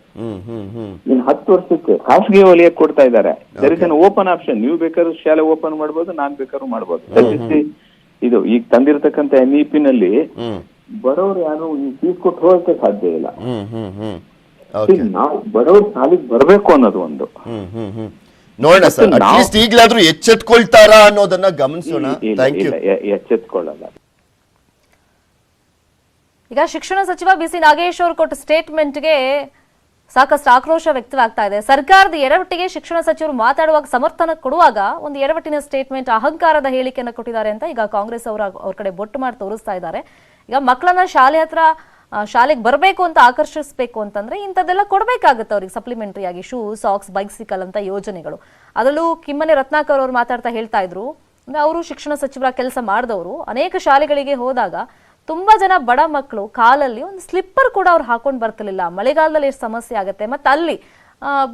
ಇನ್ 10 ವರ್ಷಕ್ಕೆ ಖಾಸಗಿ ವಲಯಕ್ಕೆ ಕೊಡ್ತಾ ಇದ್ದಾರೆ. There is an open option. ನೀವು ಬೇಕಾದ್ರೂ ಶಾಲೆ ಓಪನ್ ಮಾಡ್ಬೋದು, ನಾನ್ ಬೇಕಾದ್ರೂ ಮಾಡ್ಬೋದು. ಇದು ಈಗ ತಂದಿರತಕ್ಕಂತ NEP ನಲ್ಲಿ ಬಡವರು ಯಾರು ಫೀಸ್ ಕೊಟ್ಟು ಹೋಗಕ್ಕೆ ಸಾಧ್ಯ ಇಲ್ಲ. ನಾವು ಬಡವರು ಶಾಲೆಗೆ ಬರ್ಬೇಕು ಅನ್ನೋದು ಒಂದು. ನೋಡೋಣ ಸರ್, ಅಟ್ಲೀಸ್ಟ್ ಈಗಲಾದ್ರೂ ಎಚ್ಚೆತ್ಕೊಳ್ತಾರಾ ಅನ್ನೋದನ್ನ ಗಮನಿಸೋಣ. ಎಚ್ಚೆತ್ಕೊಳ್ಳಲ್ಲ. ಈಗ ಶಿಕ್ಷಣ ಸಚಿವ BC ನಾಗೇಶ್ ಅವರು ಕೊಟ್ಟ ಸ್ಟೇಟ್ಮೆಂಟ್ಗೆ ಸಾಕಷ್ಟು ಆಕ್ರೋಶ ವ್ಯಕ್ತವಾಗ್ತಾ ಇದೆ. ಸರ್ಕಾರದ ಎಡವಟ್ಟಿಗೆ ಶಿಕ್ಷಣ ಸಚಿವರು ಮಾತಾಡುವಾಗ ಸಮರ್ಥನ ಕೊಡುವಾಗ ಒಂದು ಎಡವಟ್ಟಿನ ಸ್ಟೇಟ್ಮೆಂಟ್, ಅಹಂಕಾರದ ಹೇಳಿಕೆಯನ್ನು ಕೊಟ್ಟಿದ್ದಾರೆ ಅಂತ ಈಗ ಕಾಂಗ್ರೆಸ್ ಅವ್ರ ಕಡೆ ಬೊಟ್ಟು ಮಾಡಿ ತೋರಿಸ್ತಾ ಇದ್ದಾರೆ. ಈಗ ಮಕ್ಕಳನ್ನ ಶಾಲೆಗೆ ಬರಬೇಕು ಅಂತ ಆಕರ್ಷಿಸಬೇಕು ಅಂತಂದ್ರೆ ಇಂಥದ್ದೆಲ್ಲ ಕೊಡಬೇಕಾಗುತ್ತೆ ಅವ್ರಿಗೆ ಸಪ್ಲಿಮೆಂಟರಿ ಆಗಿ, ಶೂ, ಸಾಕ್ಸ್, ಬೈಸಿಕಲ್ ಅಂತ ಯೋಜನೆಗಳು. ಅದರಲ್ಲೂ ಕಿಮ್ಮನೆ ರತ್ನಾಕರ್ ಅವರು ಮಾತಾಡ್ತಾ ಹೇಳ್ತಾ ಇದ್ರು, ಅಂದ್ರೆ ಅವರು ಶಿಕ್ಷಣ ಸಚಿವರ ಕೆಲಸ ಮಾಡಿದವರು. ಅನೇಕ ಶಾಲೆಗಳಿಗೆ ಹೋದಾಗ ತುಂಬಾ ಜನ ಬಡ ಮಕ್ಕಳು ಕಾಲಲ್ಲಿ ಒಂದು ಸ್ಲಿಪ್ಪರ್ ಕೂಡ ಅವ್ರು ಹಾಕೊಂಡು ಬರ್ತಿರ್ಲಿಲ್ಲ. ಮಳೆಗಾಲದಲ್ಲಿ ಎಷ್ಟು ಸಮಸ್ಯೆ ಆಗುತ್ತೆ. ಮತ್ತೆ ಅಲ್ಲಿ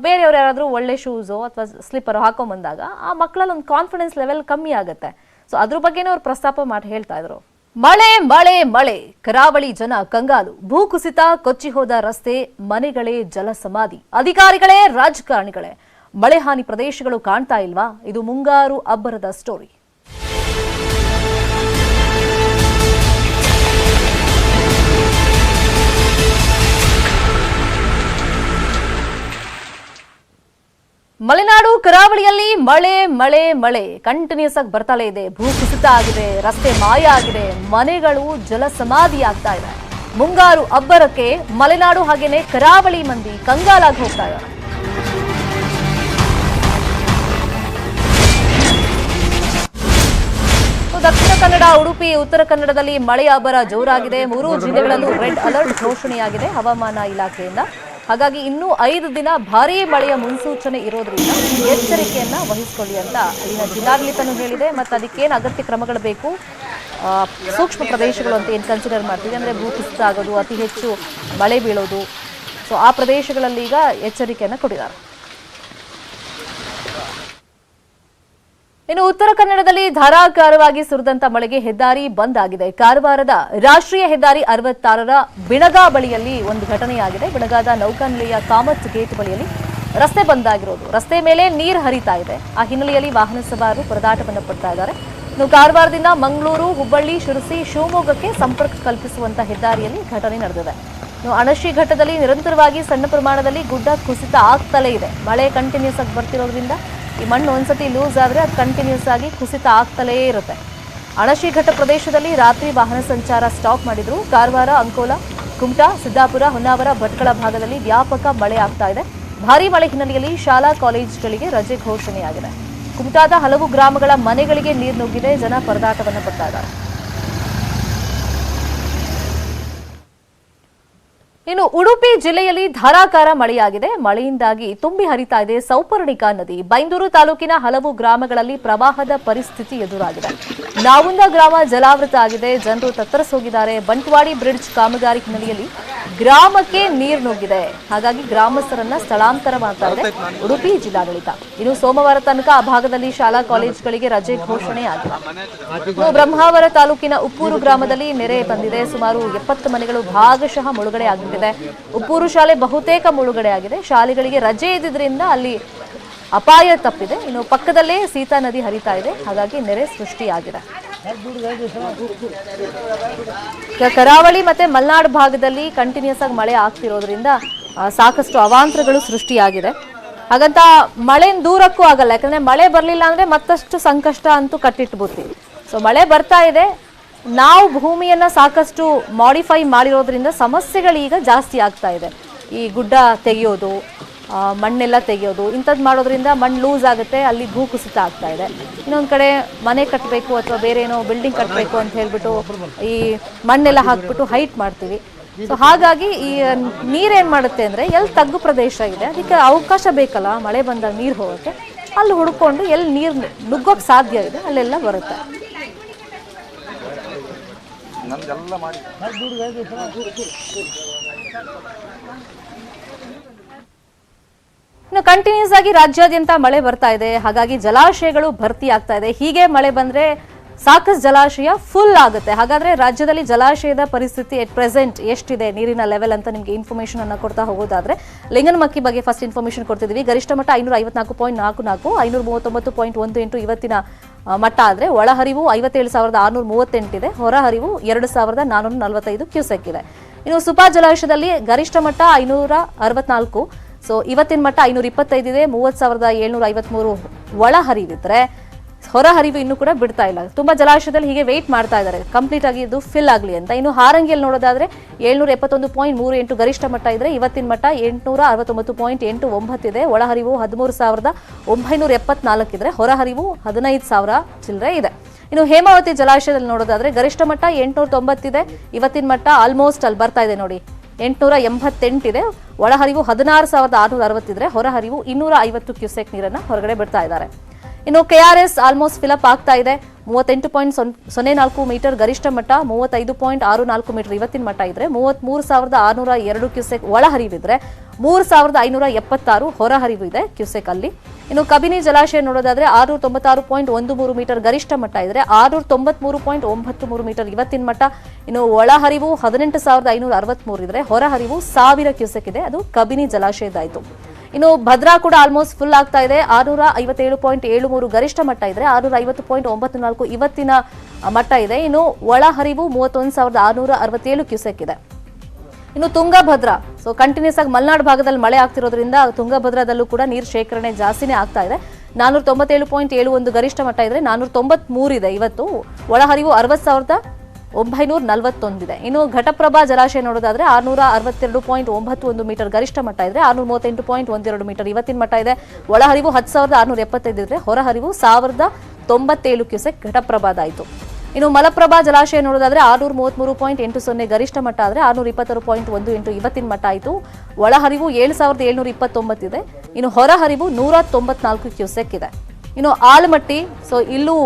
ಬೇರೆಯವ್ರು ಯಾರಾದ್ರೂ ಒಳ್ಳೆ ಶೂಸು ಅಥವಾ ಸ್ಲಿಪ್ಪರ್ ಹಾಕೊಂಡ್ ಬಂದಾಗ ಆ ಮಕ್ಕಳಲ್ಲಿ ಒಂದು ಕಾನ್ಫಿಡೆನ್ಸ್ ಲೆವೆಲ್ ಕಮ್ಮಿ ಆಗುತ್ತೆ. ಸೊ ಅದ್ರ ಬಗ್ಗೆನೇ ಅವ್ರು ಪ್ರಸ್ತಾಪ ಮಾಡಿ ಹೇಳ್ತಾ ಇದ್ರು. ಮಳೆ ಮಳೆ ಮಳೆ, ಕರಾವಳಿ ಜನ ಕಂಗಾಲು. ಭೂಕುಸಿತ, ಕೊಚ್ಚಿ ಹೋದ ರಸ್ತೆ, ಮನೆಗಳೇ ಜಲ ಸಮಾಧಿ. ಅಧಿಕಾರಿಗಳೇ ರಾಜಕಾರಣಿಗಳೇ, ಮಳೆ ಹಾನಿ ಪ್ರದೇಶಗಳು ಕಾಣ್ತಾ ಇಲ್ವಾ? ಇದು ಮುಂಗಾರು ಅಬ್ಬರದ ಸ್ಟೋರಿ. ಮಲೆನಾಡು ಕರಾವಳಿಯಲ್ಲಿ ಮಳೆ ಮಳೆ ಮಳೆ ಕಂಟಿನ್ಯೂಸ್ ಆಗಿ ಬರ್ತಾಲೇ ಇದೆ. ಭೂಕುಸಿತ ಆಗಿದೆ, ರಸ್ತೆ ಮಾಯ ಆಗಿದೆ, ಮನೆಗಳು ಜಲ ಸಮಾಧಿ ಆಗ್ತಾ ಇದೆ. ಮುಂಗಾರು ಅಬ್ಬರಕ್ಕೆ ಮಲೆನಾಡು ಹಾಗೇನೆ ಕರಾವಳಿ ಮಂದಿ ಕಂಗಾಲಾಗಿ ಹೋಗ್ತಾ ಇದ್ದಾರೆ. ಕನ್ನಡ, ಉಡುಪಿ, ಉತ್ತರ ಕನ್ನಡದಲ್ಲಿ ಮಳೆಯ ಅಬ್ಬರ ಜೋರಾಗಿದೆ. 3 ಜಿಲ್ಲೆಗಳಲ್ಲೂ ರೆಡ್ ಅಲರ್ಟ್ ಘೋಷಣೆಯಾಗಿದೆ ಹವಾಮಾನ ಇಲಾಖೆಯಿಂದ. ಹಾಗಾಗಿ ಇನ್ನೂ 5 ದಿನ ಭಾರೀ ಮಳೆಯ ಮುನ್ಸೂಚನೆ ಇರೋದ್ರಿಂದ ಎಚ್ಚರಿಕೆಯನ್ನ ವಹಿಸಿಕೊಳ್ಳಿ ಅಂತ ಅಲ್ಲಿನ ಜಿಲ್ಲಾಡಳಿತನೂ ಹೇಳಿದೆ. ಮತ್ತು ಅದಕ್ಕೇನು ಅಗತ್ಯ ಕ್ರಮಗಳು ಬೇಕು, ಸೂಕ್ಷ್ಮ ಪ್ರದೇಶಗಳು ಅಂತ ಏನು ಕನ್ಸಿಡರ್ ಮಾಡ್ತೀವಿ ಅಂದರೆ ಭೂಕುಸಿತ ಆಗೋದು, ಅತಿ ಹೆಚ್ಚು ಮಳೆ ಬೀಳೋದು, ಸೊ ಆ ಪ್ರದೇಶಗಳಲ್ಲಿ ಈಗ ಎಚ್ಚರಿಕೆಯನ್ನು ಕೊಟ್ಟಿದ್ದಾರೆ. ಇನ್ನು ಉತ್ತರ ಕನ್ನಡದಲ್ಲಿ ಧಾರಾಕಾರವಾಗಿ ಸುರಿದಂತ ಮಳೆಗೆ ಹೆದ್ದಾರಿ ಬಂದ್ ಆಗಿದೆ. ಕಾರವಾರದ ರಾಷ್ಟ್ರೀಯ ಹೆದ್ದಾರಿ 66ರ ಬಿಣಗಾ ಬಳಿಯಲ್ಲಿ ಒಂದು ಘಟನೆಯಾಗಿದೆ. ಬಿಣಗಾದ ನೌಕಾನೆಲೆಯ ಕಾಮತ್ ಗೇಟ್ ಬಳಿಯಲ್ಲಿ ರಸ್ತೆ ಬಂದ್ ಆಗಿರೋದು, ರಸ್ತೆ ಮೇಲೆ ನೀರು ಹರಿತಾ ಇದೆ. ಆ ಹಿನ್ನೆಲೆಯಲ್ಲಿ ವಾಹನ ಸವಾರರು ಪರದಾಟವನ್ನು ಪಡ್ತಾ ಇದ್ದಾರೆ. ಇನ್ನು ಕಾರವಾರದಿಂದ ಮಂಗಳೂರು, ಹುಬ್ಬಳ್ಳಿ, ಶಿರಸಿ, ಶಿವಮೊಗ್ಗಕ್ಕೆ ಸಂಪರ್ಕ ಕಲ್ಪಿಸುವಂತ ಹೆದ್ದಾರಿಯಲ್ಲಿ ಘಟನೆ ನಡೆದಿದೆ. ಇನ್ನು ಅಣಶಿ ಘಟ್ಟದಲ್ಲಿ ನಿರಂತರವಾಗಿ ಸಣ್ಣ ಪ್ರಮಾಣದಲ್ಲಿ ಗುಡ್ಡ ಕುಸಿತ ಆಗ್ತಲೇ ಇದೆ. ಮಳೆ ಕಂಟಿನ್ಯೂಸ್ ಆಗಿ ಬರ್ತಿರೋದ್ರಿಂದ ಈ ಮಣ್ಣು ಒಂದ್ಸತಿ ಲೂಸ್ ಆದರೆ ಅದು ಕಂಟಿನ್ಯೂಸ್ ಆಗಿ ಕುಸಿತ ಆಗ್ತಲೇ ಇರುತ್ತೆ. ಅಣಶಿ ಘಟ್ಟ ಪ್ರದೇಶದಲ್ಲಿ ರಾತ್ರಿ ವಾಹನ ಸಂಚಾರ ಸ್ಟಾಪ್ ಮಾಡಿದ್ರು. ಕಾರವಾರ, ಅಂಕೋಲಾ, ಕುಮಟಾ, ಸಿದ್ದಾಪುರ, ಹೊನ್ನಾವರ, ಭಟ್ಕಳ ಭಾಗದಲ್ಲಿ ವ್ಯಾಪಕ ಮಳೆ ಆಗ್ತಾ ಇದೆ. ಭಾರೀ ಮಳೆ ಹಿನ್ನೆಲೆಯಲ್ಲಿ ಶಾಲಾ ಕಾಲೇಜುಗಳಿಗೆ ರಜೆ ಘೋಷಣೆಯಾಗಿದೆ. ಕುಮಟಾದ ಹಲವು ಗ್ರಾಮಗಳ ಮನೆಗಳಿಗೆ ನೀರು ನುಗ್ಗಿದೆ. ಜನ ಪರದಾಟವನ್ನು ಪಡ್ತಾ ಇದ್ದಾರೆ. ಇನ್ನು ಉಡುಪಿ ಜಿಲ್ಲೆಯಲ್ಲಿ ಧಾರಾಕಾರ ಮಳೆಯಾಗಿದೆ. ಮಳೆಯಿಂದಾಗಿ ತುಂಬಿ ಹರಿತಾ ಇದೆ ಸೌಪರ್ಣಿಕಾ ನದಿ. ಬೈಂದೂರು ತಾಲೂಕಿನ ಹಲವು ಗ್ರಾಮಗಳಲ್ಲಿ ಪ್ರವಾಹದ ಪರಿಸ್ಥಿತಿ ಎದುರಾಗಿದೆ. ನಾವುಂದ ಗ್ರಾಮ ಜಲಾವೃತ ಆಗಿದೆ, ಜನರು ತತ್ತರಿಸೋಗಿದ್ದಾರೆ. ಬಂಟ್ವಾಡಿ ಬ್ರಿಡ್ಜ್ ಕಾಮಗಾರಿ ಹಿನ್ನೆಲೆಯಲ್ಲಿ ಗ್ರಾಮಕ್ಕೆ ನೀರು ನುಗ್ಗಿದೆ. ಹಾಗಾಗಿ ಗ್ರಾಮಸ್ಥರನ್ನ ಸ್ಥಳಾಂತರ ಮಾಡ್ತಾ ಇದೆ ಉಡುಪಿ ಜಿಲ್ಲಾಡಳಿತ. ಇನ್ನು ಸೋಮವಾರ ತನಕ ಆ ಭಾಗದಲ್ಲಿ ಶಾಲಾ ಕಾಲೇಜುಗಳಿಗೆ ರಜೆ ಘೋಷಣೆ ಆಗಿದೆ. ಇನ್ನು ಬ್ರಹ್ಮಾವರ ತಾಲೂಕಿನ ಉಪ್ಪೂರು ಗ್ರಾಮದಲ್ಲಿ ನೆರೆ ಬಂದಿದೆ. ಸುಮಾರು 70 ಮನೆಗಳು ಭಾಗಶಃ ಮುಳುಗಡೆ ಆಗಿದೆ. ಉಪ್ಪೂರು ಶಾಲೆ ಬಹುತೇಕ ಮುಳುಗಡೆ ಆಗಿದೆ. ಶಾಲೆಗಳಿಗೆ ರಜೆ ಇದ್ದಿದ್ರಿಂದ ಅಲ್ಲಿ ಅಪಾಯ ತಪ್ಪಿದೆ. ಇನ್ನು ಪಕ್ಕದಲ್ಲೇ ಸೀತಾ ನದಿ ಹರಿತಾ ಇದೆ. ಹಾಗಾಗಿ ನೆರೆ ಸೃಷ್ಟಿಯಾಗಿದೆ. ಕರಾವಳಿ ಮತ್ತೆ ಮಲೆನಾಡು ಭಾಗದಲ್ಲಿ ಕಂಟಿನ್ಯೂಸ್ ಆಗಿ ಮಳೆ ಆಗ್ತಿರೋದ್ರಿಂದ ಸಾಕಷ್ಟು ಅವಾಂತರಗಳು ಸೃಷ್ಟಿಯಾಗಿದೆ. ಹಾಗಂತ ಮಳೆ ದೂರಕ್ಕೂ ಆಗಲ್ಲ, ಯಾಕಂದ್ರೆ ಮಳೆ ಬರಲಿಲ್ಲ ಅಂದ್ರೆ ಮತ್ತಷ್ಟು ಸಂಕಷ್ಟ ಅಂತೂ ಕಟ್ಟಿಟ್ಬಿಡ್ತೀವಿ. ಸೊ ಮಳೆ ಬರ್ತಾ ಇದೆ, ನಾವು ಭೂಮಿಯನ್ನ ಸಾಕಷ್ಟು ಮಾಡಿಫೈ ಮಾಡಿರೋದ್ರಿಂದ ಸಮಸ್ಯೆಗಳೀಗ ಜಾಸ್ತಿ ಆಗ್ತಾ ಇದೆ. ಈ ಗುಡ್ಡ ತೆಗೆಯೋದು, ಮಣ್ಣೆಲ್ಲ ತೆಗೆಯೋದು, ಇಂಥದ್ದು ಮಾಡೋದ್ರಿಂದ ಮಣ್ಣು ಲೂಸ್ ಆಗುತ್ತೆ, ಅಲ್ಲಿ ಭೂಕುಸಿತ ಆಗ್ತಾ ಇದೆ. ಇನ್ನೊಂದು ಕಡೆ ಮನೆ ಕಟ್ಟಬೇಕು ಅಥವಾ ಬೇರೆ ಏನೋ ಬಿಲ್ಡಿಂಗ್ ಕಟ್ಟಬೇಕು ಅಂತ ಹೇಳ್ಬಿಟ್ಟು ಈ ಮಣ್ಣೆಲ್ಲ ಹಾಕ್ಬಿಟ್ಟು ಹೈಟ್ ಮಾಡ್ತೀವಿ. ಸೊ ಹಾಗಾಗಿ ಈ ನೀರೇನು ಮಾಡುತ್ತೆ ಅಂದರೆ ಎಲ್ಲಿ ತಗ್ಗು ಪ್ರದೇಶ ಇದೆ ಅದಕ್ಕೆ ಅವಕಾಶ ಬೇಕಲ್ಲ, ಮಳೆ ಬಂದಾಗ ನೀರು ಹೋಗೋಕ್ಕೆ, ಅಲ್ಲಿ ಹುಡ್ಕೊಂಡು ಎಲ್ಲಿ ನೀರು ನುಗ್ಗೋಕ್ಕೆ ಸಾಧ್ಯ ಇದೆ ಅಲ್ಲೆಲ್ಲ ಬರುತ್ತೆ. ಇನ್ನು ಕಂಟಿನ್ಯೂಸ್ ಆಗಿ ರಾಜ್ಯಾದ್ಯಂತ ಮಳೆ ಬರ್ತಾ ಇದೆ. ಹಾಗಾಗಿ ಜಲಾಶಯಗಳು ಭರ್ತಿ ಆಗ್ತಾ ಇದೆ. ಹೀಗೆ ಮಳೆ ಬಂದ್ರೆ ಸಾಕಷ್ಟು ಜಲಾಶಯ ಫುಲ್ ಆಗುತ್ತೆ. ಹಾಗಾದ್ರೆ ರಾಜ್ಯದಲ್ಲಿ ಜಲಾಶಯದ ಪರಿಸ್ಥಿತಿ ಎಟ್ ಪ್ರೆಸೆಂಟ್ ಎಷ್ಟಿದೆ, ನೀರಿನ ಲೆವೆಲ್ ಅಂತ ನಿಮಗೆ ಇನ್ಫಾರ್ಮೇಶನ್ ಅನ್ನ ಕೊಡ್ತಾ ಹೋಗೋದಾದ್ರೆ ಲಿಂಗನಮಕ್ಕಿ ಬಗ್ಗೆ ಫಸ್ಟ್ ಇನ್ಫಾರ್ಮೇಶನ್ ಕೊಡ್ತಿದ್ವಿ. ಗರಿಷ್ಠ ಮಟ್ಟ 554.44, 539.18 ಇವತ್ತಿನ ಮಟ್ಟ ಆದ್ರೆ ಒಳಹರಿವು 57,638 ಇದೆ. ಹೊರಹರಿವು 2,445 ಕ್ಯೂಸೆಕ್ ಇದೆ. ಇನ್ನು ಸುಪಾ ಜಲಾಶಯದಲ್ಲಿ ಗರಿಷ್ಠ ಮಟ್ಟ 564, ಸೊ ಇವತ್ತಿನ ಮಟ್ಟ 525 ಇದೆ. 30,753 ಒಳಹರಿವಿದ್ರೆ ಹೊರಹರಿವು ಇನ್ನೂ ಕೂಡ ಬಿಡ್ತಾ ಇಲ್ಲ. ತುಂಬಾ ಜಲಾಶಯದಲ್ಲಿ ಹೀಗೆ ವೇಟ್ ಮಾಡ್ತಾ ಇದ್ದಾರೆ ಕಂಪ್ಲೀಟ್ ಆಗಿ ಇದು ಫಿಲ್ ಆಗಲಿ ಅಂತ. ಇನ್ನು ಹಾರಂಗಿಯಲ್ಲಿ ನೋಡೋದಾದ್ರೆ 771.38 ಗರಿಷ್ಠ ಮಟ್ಟ ಇದ್ರೆ ಇವತ್ತಿನ ಮಟ್ಟ 869.89 ಇದೆ. ಒಳಹರಿವು 13,974 ಇದ್ರೆ ಹೊರಹರಿವು 15,000 ಚಿಲ್ಲರೆ ಇದೆ. ಇನ್ನು ಹೇಮಾವತಿ ಜಲಾಶಯದಲ್ಲಿ ನೋಡೋದಾದ್ರೆ ಗರಿಷ್ಠ ಮಟ್ಟ 890 ಇದೆ. ಇವತ್ತಿನ ಮಟ್ಟ ಆಲ್ಮೋಸ್ಟ್ ಅಲ್ಲಿ ಬರ್ತಾ ಇದೆ ನೋಡಿ 888 ಇದೆ. ಒಳಹರಿವು 16,660 ಇದ್ರೆ ಹೊರಹರಿವು 250 ಕ್ಯೂಸೆಕ್ ನೀರನ್ನ ಹೊರಗಡೆ ಬಿಡ್ತಾ ಇದ್ದಾರೆ. ಇನ್ನು KRS ಆಲ್ಮೋಸ್ಟ್ ಫಿಲಪ್ ಆಗ್ತಾ ಇದೆ. 38.04 ಮೀಟರ್ ಗರಿಷ್ಠ ಮಟ್ಟ, 35.64 ಮೀಟರ್ ಇವತ್ತಿನ ಮಟ್ಟ ಇದ್ರೆ 33,602 ಕ್ಯೂಸೆಕ್ ಒಳಹರಿವಿದ್ರೆ 3,576 ಹೊರಹರಿವು ಇದೆ ಕ್ಯೂಸೆಕ್ ಅಲ್ಲಿ. ಇನ್ನು ಕಬಿನಿ ಜಲಾಶಯ ನೋಡೋದಾದ್ರೆ 696.13 ಮೀಟರ್ ಗರಿಷ್ಠ ಮಟ್ಟ ಇದ್ರೆ 693.93 ಮೀಟರ್ ಇವತ್ತಿನ ಮಟ್ಟ. ಇನ್ನು ಒಳಹರಿವು 18,563 ಇದ್ರೆ ಹೊರಹರಿವು 1000 ಕ್ಯೂಸೆಕ್ ಇದೆ. ಅದು ಕಬಿನಿ ಜಲಾಶಯದಾಯಿತು. ಇನ್ನು ಭದ್ರಾ ಕೂಡ ಆಲ್ಮೋಸ್ಟ್ ಫುಲ್ ಆಗ್ತಾ ಇದೆ. 657.73 ಗರಿಷ್ಠ ಮಟ್ಟ ಇದ್ರೆ 650.94 ಇವತ್ತಿನ ಮಟ್ಟ ಇದೆ. ಇನ್ನು ಒಳಹರಿವು 31,667 ಕ್ಯೂಸೆಕ್ ಇದೆ. ಇನ್ನು ತುಂಗಭದ್ರಾ, ಸೊ ಕಂಟಿನ್ಯೂಸ್ ಆಗಿ ಮಲೆನಾಡು ಭಾಗದಲ್ಲಿ ಮಳೆ ಆಗ್ತಿರೋದ್ರಿಂದ ತುಂಗಭದ್ರಾದಲ್ಲೂ ಕೂಡ ನೀರು ಶೇಖರಣೆ ಜಾಸ್ತಿನೇ ಆಗ್ತಾ ಇದೆ. 497.71 ಗರಿಷ್ಠ ಮಟ್ಟ ಇದ್ರೆ 493 ಇದೆ ಇವತ್ತು. ಒಳಹರಿವು 60,941 ಇದೆ. ಇನ್ನು ಘಟಪ್ರಭಾ ಜಲಾಶಯ ನೋಡೋದಾದ್ರೆ 662.91 ಮೀಟರ್ ಗರಿಷ್ಠ ಮಟ್ಟ ಇದ್ರೆ 638.12 ಮೀಟರ್ ಇವತ್ತಿನ ಮಟ್ಟ ಇದೆ. ಒಳಹರಿವು 10,675 ಇದ್ರೆ ಹೊರಹರಿವು 1,097 ಕ್ಯೂಸೆಕ್ ಘಟಪ್ರಭಾದಾಯಿತು. ಇನ್ನು ಮಲಪ್ರಭಾ ಜಲಾಶಯ ನೋಡೋದಾದ್ರೆ 633.80 ಗರಿಷ್ಠ ಮಟ್ಟ ಆದ್ರೆ 626.18 ಇವತ್ತಿನ ಮಟ್ಟ ಆಯಿತು. ಒಳಹರಿವು 7729 ಇದೆ. ಇನ್ನು ಹೊರಹರಿವು 194 ಕ್ಯೂಸೆಕ್ ಇದೆ. ಇನ್ನು ಆಲಮಟ್ಟಿ, ಸೊ ಇಲ್ಲೂ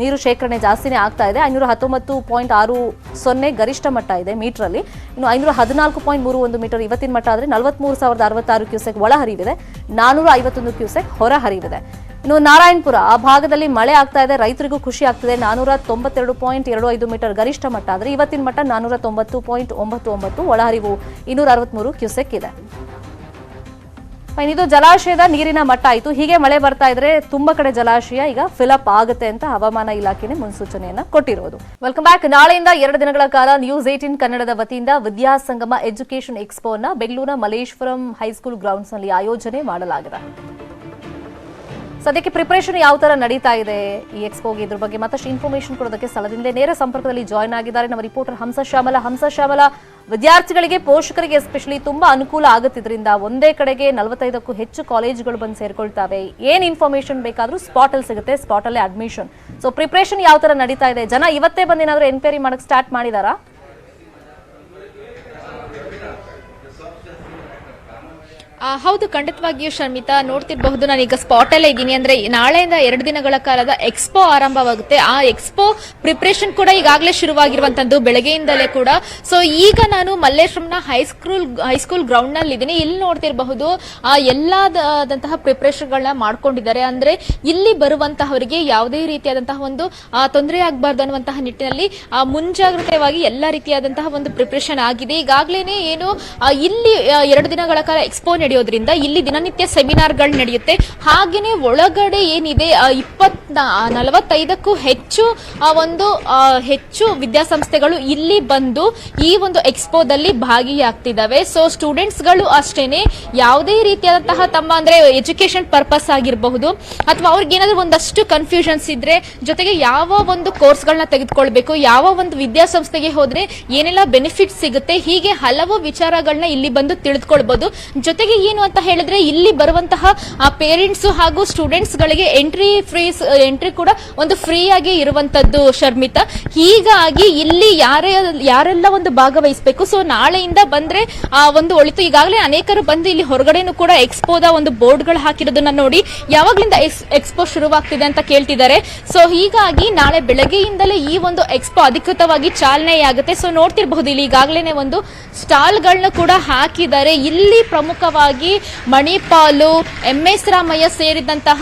ನೀರು ಶೇಖರಣೆ ಜಾಸ್ತಿನೇ ಆಗ್ತಾ ಇದೆ. 519.60 ಗರಿಷ್ಠ ಮಟ್ಟ ಇದೆ ಮೀಟರ್ ಅಲ್ಲಿ. ಇನ್ನು 514.31 ಮೀಟರ್ ಇವತ್ತಿನ ಮಟ್ಟ ಆದ್ರೆ 43,066 ಕ್ಯೂಸೆಕ್ ಒಳಹರಿವಿದೆ, 451 ಕ್ಯೂಸೆಕ್ ಹೊರಹರಿವಿದೆ. ಇನ್ನು ನಾರಾಯಣಪುರ ಆ ಭಾಗದಲ್ಲಿ ಮಳೆ ಆಗ್ತಾ ಇದೆ, ರೈತರಿಗೂ ಖುಷಿ ಆಗ್ತಿದೆ. 492.25 ಮೀಟರ್ ಗರಿಷ್ಠ ಮಟ್ಟ ಆದ್ರೆ ಇವತ್ತಿನ ಮಟ್ಟ 490.99, ಒಳಹರಿವು 263 ಕ್ಯೂಸೆಕ್ ಇದೆ. ಇದು ಜಲಾಶಯದ ನೀರಿನ ಮಟ್ಟ ಆಯಿತು. ಹೀಗೆ ಮಳೆ ಬರ್ತಾ ಇದ್ರೆ ತುಂಬಾ ಕಡೆ ಜಲಾಶಯ ಈಗ ಫಿಲಪ್ ಆಗುತ್ತೆ ಅಂತ ಹವಾಮಾನ ಇಲಾಖೆನೇ ಮುನ್ಸೂಚನೆಯನ್ನ ಕೊಟ್ಟಿರೋದು. Welcome back. ನಾಳೆಯಿಂದ 2 ದಿನಗಳ ಕಾಲ ನ್ಯೂಸ್ 18 ಕನ್ನಡದ ವತಿಯಿಂದ ವಿದ್ಯಾಸಂಗಮ ಎಜುಕೇಷನ್ ಎಕ್ಸ್ಪೋ ಅನ್ನ ಬೆಂಗಳೂರಿನ ಮಲ್ಲೇಶ್ವರಂ ಹೈಸ್ಕೂಲ್ ಗ್ರೌಂಡ್ಸ್ ನಲ್ಲಿ ಆಯೋಜನೆ ಮಾಡಲಾಗಿದೆ. ಸದ್ಯಕ್ಕೆ ಪ್ರಿಪರೇಷನ್ ಯಾವ ತರ ನಡೀತಾ ಇದೆ ಈ ಎಕ್ಸ್ಪೋಗೆ, ಇದ್ರ ಬಗ್ಗೆ ಮತ್ತಷ್ಟು ಇನ್ಫಾರ್ಮೇಶನ್ ಕೊಡೋದಕ್ಕೆ ಸ್ಥಳದಿಂದ ನೇರ ಸಂಪರ್ಕದಲ್ಲಿ ಜಾಯ್ನ್ ಆಗಿದ್ದಾರೆ ನಮ್ಮ ರಿಪೋರ್ಟರ್ ಹಂಸ ಶ್ಯಾಮಲ. ವಿದ್ಯಾರ್ಥಿಗಳಿಗೆ, ಪೋಷಕರಿಗೆ ಎಸ್ಪೆಷಲಿ ತುಂಬಾ ಅನುಕೂಲ ಆಗುತ್ತಿದ್ರಿಂದ ಒಂದೇ ಕಡೆಗೆ 45ಕ್ಕೂ ಹೆಚ್ಚು ಕಾಲೇಜುಗಳು ಬಂದು ಸೇರ್ಕೊಳ್ತಾವೆ. ಏನ್ ಇನ್ಫಾರ್ಮೇಶನ್ ಬೇಕಾದ್ರೂ ಸ್ಪಾಟ್ ಅಲ್ಲಿ ಸಿಗುತ್ತೆ, ಸ್ಪಾಟ್ ಅಲ್ಲೇ ಅಡ್ಮಿಷನ್. ಸೊ ಪ್ರಿಪರೇಷನ್ ಯಾವ ತರ ನಡೀತಾ ಇದೆ? ಜನ ಇವತ್ತೇ ಬಂದು ಏನಾದ್ರು ಎನ್ಕ್ವೈರಿ ಮಾಡಕ್ ಸ್ಟಾರ್ಟ್ ಮಾಡಿದಾರಾ? ಹೌದು, ಖಂಡಿತವಾಗಿಯೂ ಶರ್ಮಿತಾ. ನೋಡ್ತಿರಬಹುದು, ನಾನೀಗ ಸ್ಪಾಟ್ ಅಲ್ಲೇ ಇದ್ದೀನಿ. ಅಂದ್ರೆ ನಾಳೆಯಿಂದ 2 ದಿನಗಳ ಕಾಲದ ಎಕ್ಸ್ಪೋ ಆರಂಭವಾಗುತ್ತೆ. ಆ ಎಕ್ಸ್ಪೋ ಪ್ರಿಪರೇಷನ್ ಕೂಡ ಈಗಾಗಲೇ ಶುರುವಾಗಿರುವಂತದ್ದು ಬೆಳಗ್ಗೆಯಿಂದಲೇ ಕೂಡ. ಸೊ ಈಗ ನಾನು ಮಲ್ಲೇಶ್ವರಂನ ಹೈಸ್ಕೂಲ್ ಗ್ರೌಂಡ್ ನಲ್ಲಿ ಇದ್ದೀನಿ. ಇಲ್ಲಿ ನೋಡ್ತಿರಬಹುದು ಎಲ್ಲಾದಂತಹ ಪ್ರಿಪರೇಷನ್ ಗಳನ್ನ ಮಾಡ್ಕೊಂಡಿದ್ದಾರೆ. ಅಂದ್ರೆ ಇಲ್ಲಿ ಬರುವಂತಹವರಿಗೆ ಯಾವುದೇ ರೀತಿಯಾದಂತಹ ಒಂದು ತೊಂದರೆ ಆಗಬಾರ್ದು ಅನ್ನುವಂತಹ ನಿಟ್ಟಿನಲ್ಲಿ ಮುಂಜಾಗ್ರತೆಯಾಗಿ ಎಲ್ಲಾ ರೀತಿಯಾದಂತಹ ಒಂದು ಪ್ರಿಪರೇಷನ್ ಆಗಿದೆ. ಈಗಾಗಲೇ ಏನು ಇಲ್ಲಿ 2 ದಿನಗಳ ಕಾಲ ಎಕ್ಸ್ಪೋ ನಡೆಯೋದ್ರಿಂದ ಇಲ್ಲಿ ದಿನನಿತ್ಯ ಸೆಮಿನಾರ್ಗಳು ನಡೆಯುತ್ತೆ. ಹಾಗೇನೆ ಒಳಗಡೆ ಏನಿದೆ 45ಕ್ಕೂ ಹೆಚ್ಚು ವಿದ್ಯಾಸಂಸ್ಥೆಗಳು ಇಲ್ಲಿ ಬಂದು ಈ ಒಂದು ಎಕ್ಸ್ಪೋದಲ್ಲಿ ಭಾಗಿಯಾಗ್ತಿದ್ದಾವೆ. ಸೊ ಸ್ಟೂಡೆಂಟ್ಸ್ ಗಳು ಅಷ್ಟೇನೆ ಯಾವುದೇ ರೀತಿಯಾದಂತಹ ತಮ್ಮ ಅಂದ್ರೆ ಎಜುಕೇಶನ್ ಪರ್ಪಸ್ ಆಗಿರಬಹುದು ಅಥವಾ ಅವ್ರಿಗೆ ಏನಾದ್ರು ಒಂದಷ್ಟು ಕನ್ಫ್ಯೂಷನ್ಸ್ ಇದ್ರೆ, ಜೊತೆಗೆ ಯಾವ ಒಂದು ಕೋರ್ಸ್ ಗಳನ್ನ ತೆಗೆದುಕೊಳ್ಬೇಕು, ಯಾವ ಒಂದು ವಿದ್ಯಾಸಂಸ್ಥೆಗೆ ಹೋದ್ರೆ ಏನೆಲ್ಲ ಬೆನಿಫಿಟ್ ಸಿಗುತ್ತೆ, ಹೀಗೆ ಹಲವು ವಿಚಾರಗಳನ್ನ ಇಲ್ಲಿ ಬಂದು ತಿಳಿದುಕೊಳ್ಬಹುದು. ಜೊತೆಗೆ ಏನು ಅಂತ ಹೇಳಿದ್ರೆ ಇಲ್ಲಿ ಬರುವಂತಹ ಪೇರೆಂಟ್ಸ್ ಹಾಗೂ ಸ್ಟೂಡೆಂಟ್ಸ್ ಗಳಿಗೆ ಎಂಟ್ರಿ ಕೂಡ ಒಂದು ಫ್ರೀ ಆಗಿ ಇರುವಂತದ್ದು ಶರ್ಮಿತಾ. ಹೀಗಾಗಿ ಇಲ್ಲಿ ಯಾರೆಲ್ಲ ಒಂದು ಭಾಗವಹಿಸಬೇಕು. ಸೊ ನಾಳೆಯಿಂದ ಬಂದ್ರೆ ಒಂದು ಒಳಿತು. ಈಗಾಗಲೇ ಅನೇಕರು ಬಂದು ಇಲ್ಲಿ ಹೊರಗಡೆನೂ ಕೂಡ ಎಕ್ಸ್ಪೋದ ಒಂದು ಬೋರ್ಡ್ ಗಳು ಹಾಕಿರೋದನ್ನ ನೋಡಿ ಯಾವಾಗ್ಲಿಂದ ಎಕ್ಸ್ಪೋ ಶುರುವಾಗ್ತಿದೆ ಅಂತ ಕೇಳ್ತಿದ್ದಾರೆ. ಸೊ ಹೀಗಾಗಿ ನಾಳೆ ಬೆಳಗ್ಗೆಯಿಂದಲೇ ಈ ಒಂದು ಎಕ್ಸ್ಪೋ ಅಧಿಕೃತವಾಗಿ ಚಾಲನೆಯಾಗುತ್ತೆ. ಸೊ ನೋಡ್ತಿರಬಹುದು, ಇಲ್ಲಿ ಈಗಾಗಲೇ ಒಂದು ಸ್ಟಾಲ್ ಗಳನ್ನ ಕೂಡ ಹಾಕಿದ್ದಾರೆ. ಇಲ್ಲಿ ಪ್ರಮುಖವಾಗಿ ಮಣಿಪಾಲು, MS ರಾಮಯ್ಯ ಸೇರಿದಂತಹ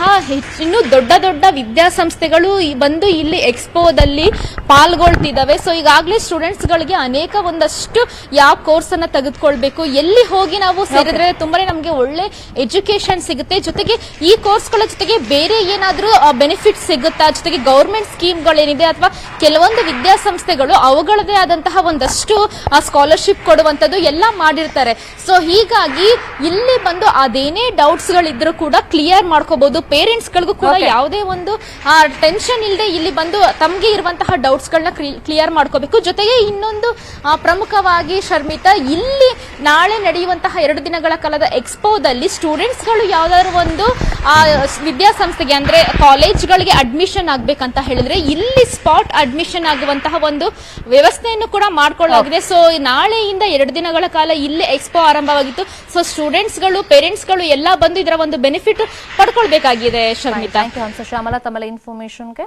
ಇನ್ನೂ ದೊಡ್ಡ ವಿದ್ಯಾಸಂಸ್ಥೆಗಳು ಬಂದು ಇಲ್ಲಿ ಎಕ್ಸ್ಪೋದಲ್ಲಿ ಪಾಲ್ಗೊಳ್ತಿದ್ದಾವೆ. ಸೊ ಈಗಾಗಲೇ ಸ್ಟೂಡೆಂಟ್ಸ್ ಗಳಿಗೆ ಅನೇಕ ಒಂದಷ್ಟು ಯಾವ ಕೋರ್ಸ್ ಅನ್ನ ತೆಗೆದುಕೊಳ್ಬೇಕು, ಎಲ್ಲಿ ಹೋಗಿ ನಾವು ಸೇರಿದ್ರೆ ತುಂಬಾನೇ ನಮಗೆ ಒಳ್ಳೆ ಎಜುಕೇಶನ್ ಸಿಗುತ್ತೆ, ಜೊತೆಗೆ ಈ ಕೋರ್ಸ್ಗಳ ಜೊತೆಗೆ ಬೇರೆ ಏನಾದ್ರೂ ಬೆನಿಫಿಟ್ ಸಿಗುತ್ತಾ, ಜೊತೆಗೆ ಗವರ್ಮೆಂಟ್ ಸ್ಕೀಮ್ಗಳೇನಿದೆ ಅಥವಾ ಕೆಲವೊಂದು ವಿದ್ಯಾಸಂಸ್ಥೆಗಳು ಅವುಗಳದೇ ಆದಂತಹ ಒಂದಷ್ಟು ಸ್ಕಾಲರ್ಶಿಪ್ ಕೊಡುವಂತದ್ದು ಎಲ್ಲ ಮಾಡಿರ್ತಾರೆ. ಸೊ ಹೀಗಾಗಿ ಇಲ್ಲಿ ಬಂದು ಅದೇನೇ ಡೌಟ್ಸ್ ಗಳಿದ್ರು ಕೂಡ ಕ್ಲಿಯರ್ ಮಾಡ್ಕೋಬಹುದು. ಪೇರೆಂಟ್ಸ್ ಗಳಿಗೂ ಕೂಡ ಯಾವುದೇ ಒಂದು ಟೆನ್ಷನ್ ಇಲ್ಲದೆ ಇಲ್ಲಿ ಬಂದು ತಮಗೆ ಇರುವಂತಹ ಡೌಟ್ಸ್ ಗಳನ್ನ ಕ್ಲಿಯರ್ ಮಾಡ್ಕೋಬೇಕು. ಜೊತೆಗೆ ಇನ್ನೊಂದು ಪ್ರಮುಖವಾಗಿ ಶರ್ಮಿತಾ, ಇಲ್ಲಿ ನಾಳೆ ನಡೆಯುವಂತಹ 2 ದಿನಗಳ ಕಾಲದ ಎಕ್ಸ್ಪೋದಲ್ಲಿ ಸ್ಟೂಡೆಂಟ್ಸ್ ಗಳು ಯಾವ್ದಾದ್ರು ಒಂದು ವಿದ್ಯಾಸಂಸ್ಥೆಗೆ ಅಂದ್ರೆ ಕಾಲೇಜ್ಗಳಿಗೆ ಅಡ್ಮಿಷನ್ ಆಗ್ಬೇಕಂತ ಹೇಳಿದ್ರೆ ಇಲ್ಲಿ ಸ್ಪಾಟ್ ಅಡ್ಮಿಷನ್ ಆಗುವಂತಹ ಒಂದು ವ್ಯವಸ್ಥೆಯನ್ನು ಕೂಡ ಮಾಡ್ಕೊಳ್ಳಲಾಗಿದೆ. ಸೊ ನಾಳೆಯಿಂದ 2 ದಿನಗಳ ಕಾಲ ಇಲ್ಲಿ ಎಕ್ಸ್ಪೋ ಆರಂಭವಾಗಿತ್ತು. ಸೊ ಸ್ಟೂಡೆಂಟ್ಸ್ ಗಳು, ಪೇರೆಂಟ್ಸ್ ಗಳು ಎಲ್ಲ ಬಂದು ಇದರ ಒಂದು ಬೆನಿಫಿಟ್ ಪಡ್ಕೊಳ್ಬೇಕಾಗಿದೆ ಶರ್ಮಿತಾ. ಹಂಸ ಶ್ಯಾಮಲ, ತಮ್ಮ ಇನ್ಫಾರ್ಮೇಶನ್ಗೆ